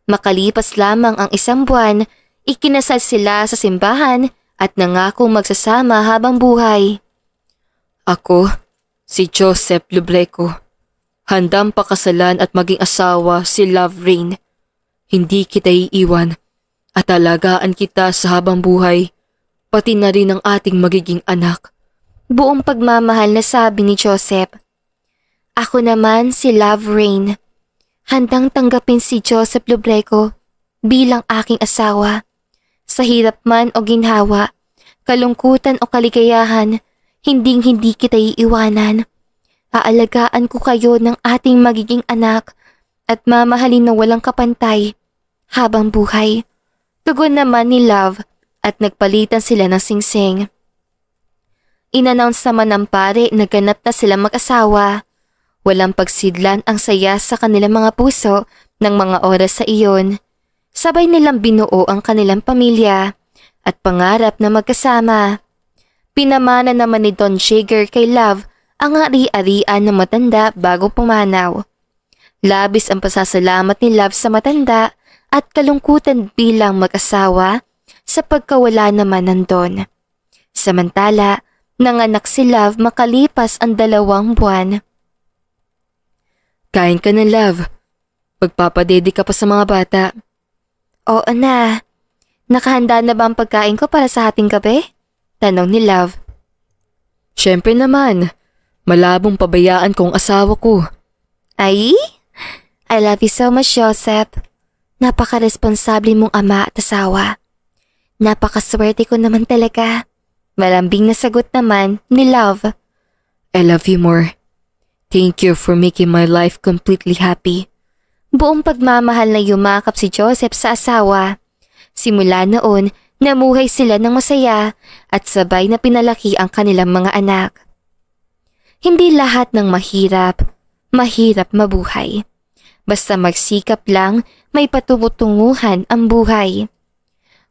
Makalipas lamang ang 1 buwan, ikinasal sila sa simbahan at nangakong magsasama habang buhay. Ako, si Joseph Lubreco. Handang pakasalan at maging asawa si Love Rain. Hindi kita iiwan at alagaan kita sa habang buhay, pati na rin ang ating magiging anak. Buong pagmamahal na sabi ni Joseph. Ako naman si Love Rain. Handang tanggapin si Joseph Lubreco bilang aking asawa. Sa hirap man o ginhawa, kalungkutan o kaligayahan, hinding-hindi kita iiwanan. Aalagaan ko kayo ng ating magiging anak at mamahalin na walang kapantay habang buhay. Tugon naman ni Love at nagpalitan sila ng singsing. In-announce naman ng pare na ganap na sila mag-asawa. Walang pagsidlan ang saya sa kanilang mga puso ng mga oras sa iyon. Sabay nilang binuo ang kanilang pamilya at pangarap na magkasama. Pinamana naman ni Don Jigger kay Love ang ari-arian ng matanda bago pumanaw. Labis ang pasasalamat ni Love sa matanda at kalungkutan bilang mag-asawa sa pagkawala naman ng Don. Samantala, nanganak si Love makalipas ang 2 buwan. Kain ka na, Love. Magpapadede ka pa sa mga bata. Oo na. Nakahanda na ba ang pagkain ko para sa hating gabi? Tanong ni Love. Siyempre naman. Malabong pabayaan kong asawa ko. Ay? I love you so much, Joseph. Napaka-responsable mong ama at asawa. Napakaswerte ko naman talaga. Malambing na sagot naman ni Love. I love you more. Thank you for making my life completely happy. Buong pagmamahal na yumakap si Joseph sa asawa. Simula noon, namuhay sila ng masaya at sabay na pinalaki ang kanilang mga anak. Hindi lahat ng mahirap mabuhay. Basta magsikap lang, may patungutunguhan ang buhay.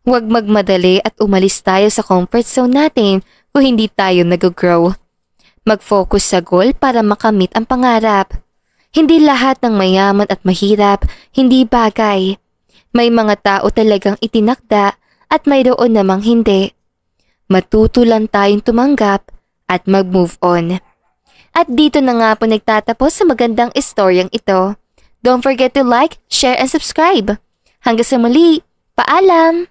Huwag magmadali at umalis tayo sa comfort zone natin kung hindi tayo nag-grow. Mag-focus sa goal para makamit ang pangarap. Hindi lahat ng mayaman at mahirap, hindi bagay. May mga tao talagang itinakda at mayroon namang hindi. Matuto lang tayong tumanggap at mag-move on. At dito na nga po nagtatapos sa magandang istoryang ito. Don't forget to like, share, and subscribe. Hanggang sa muli, paalam!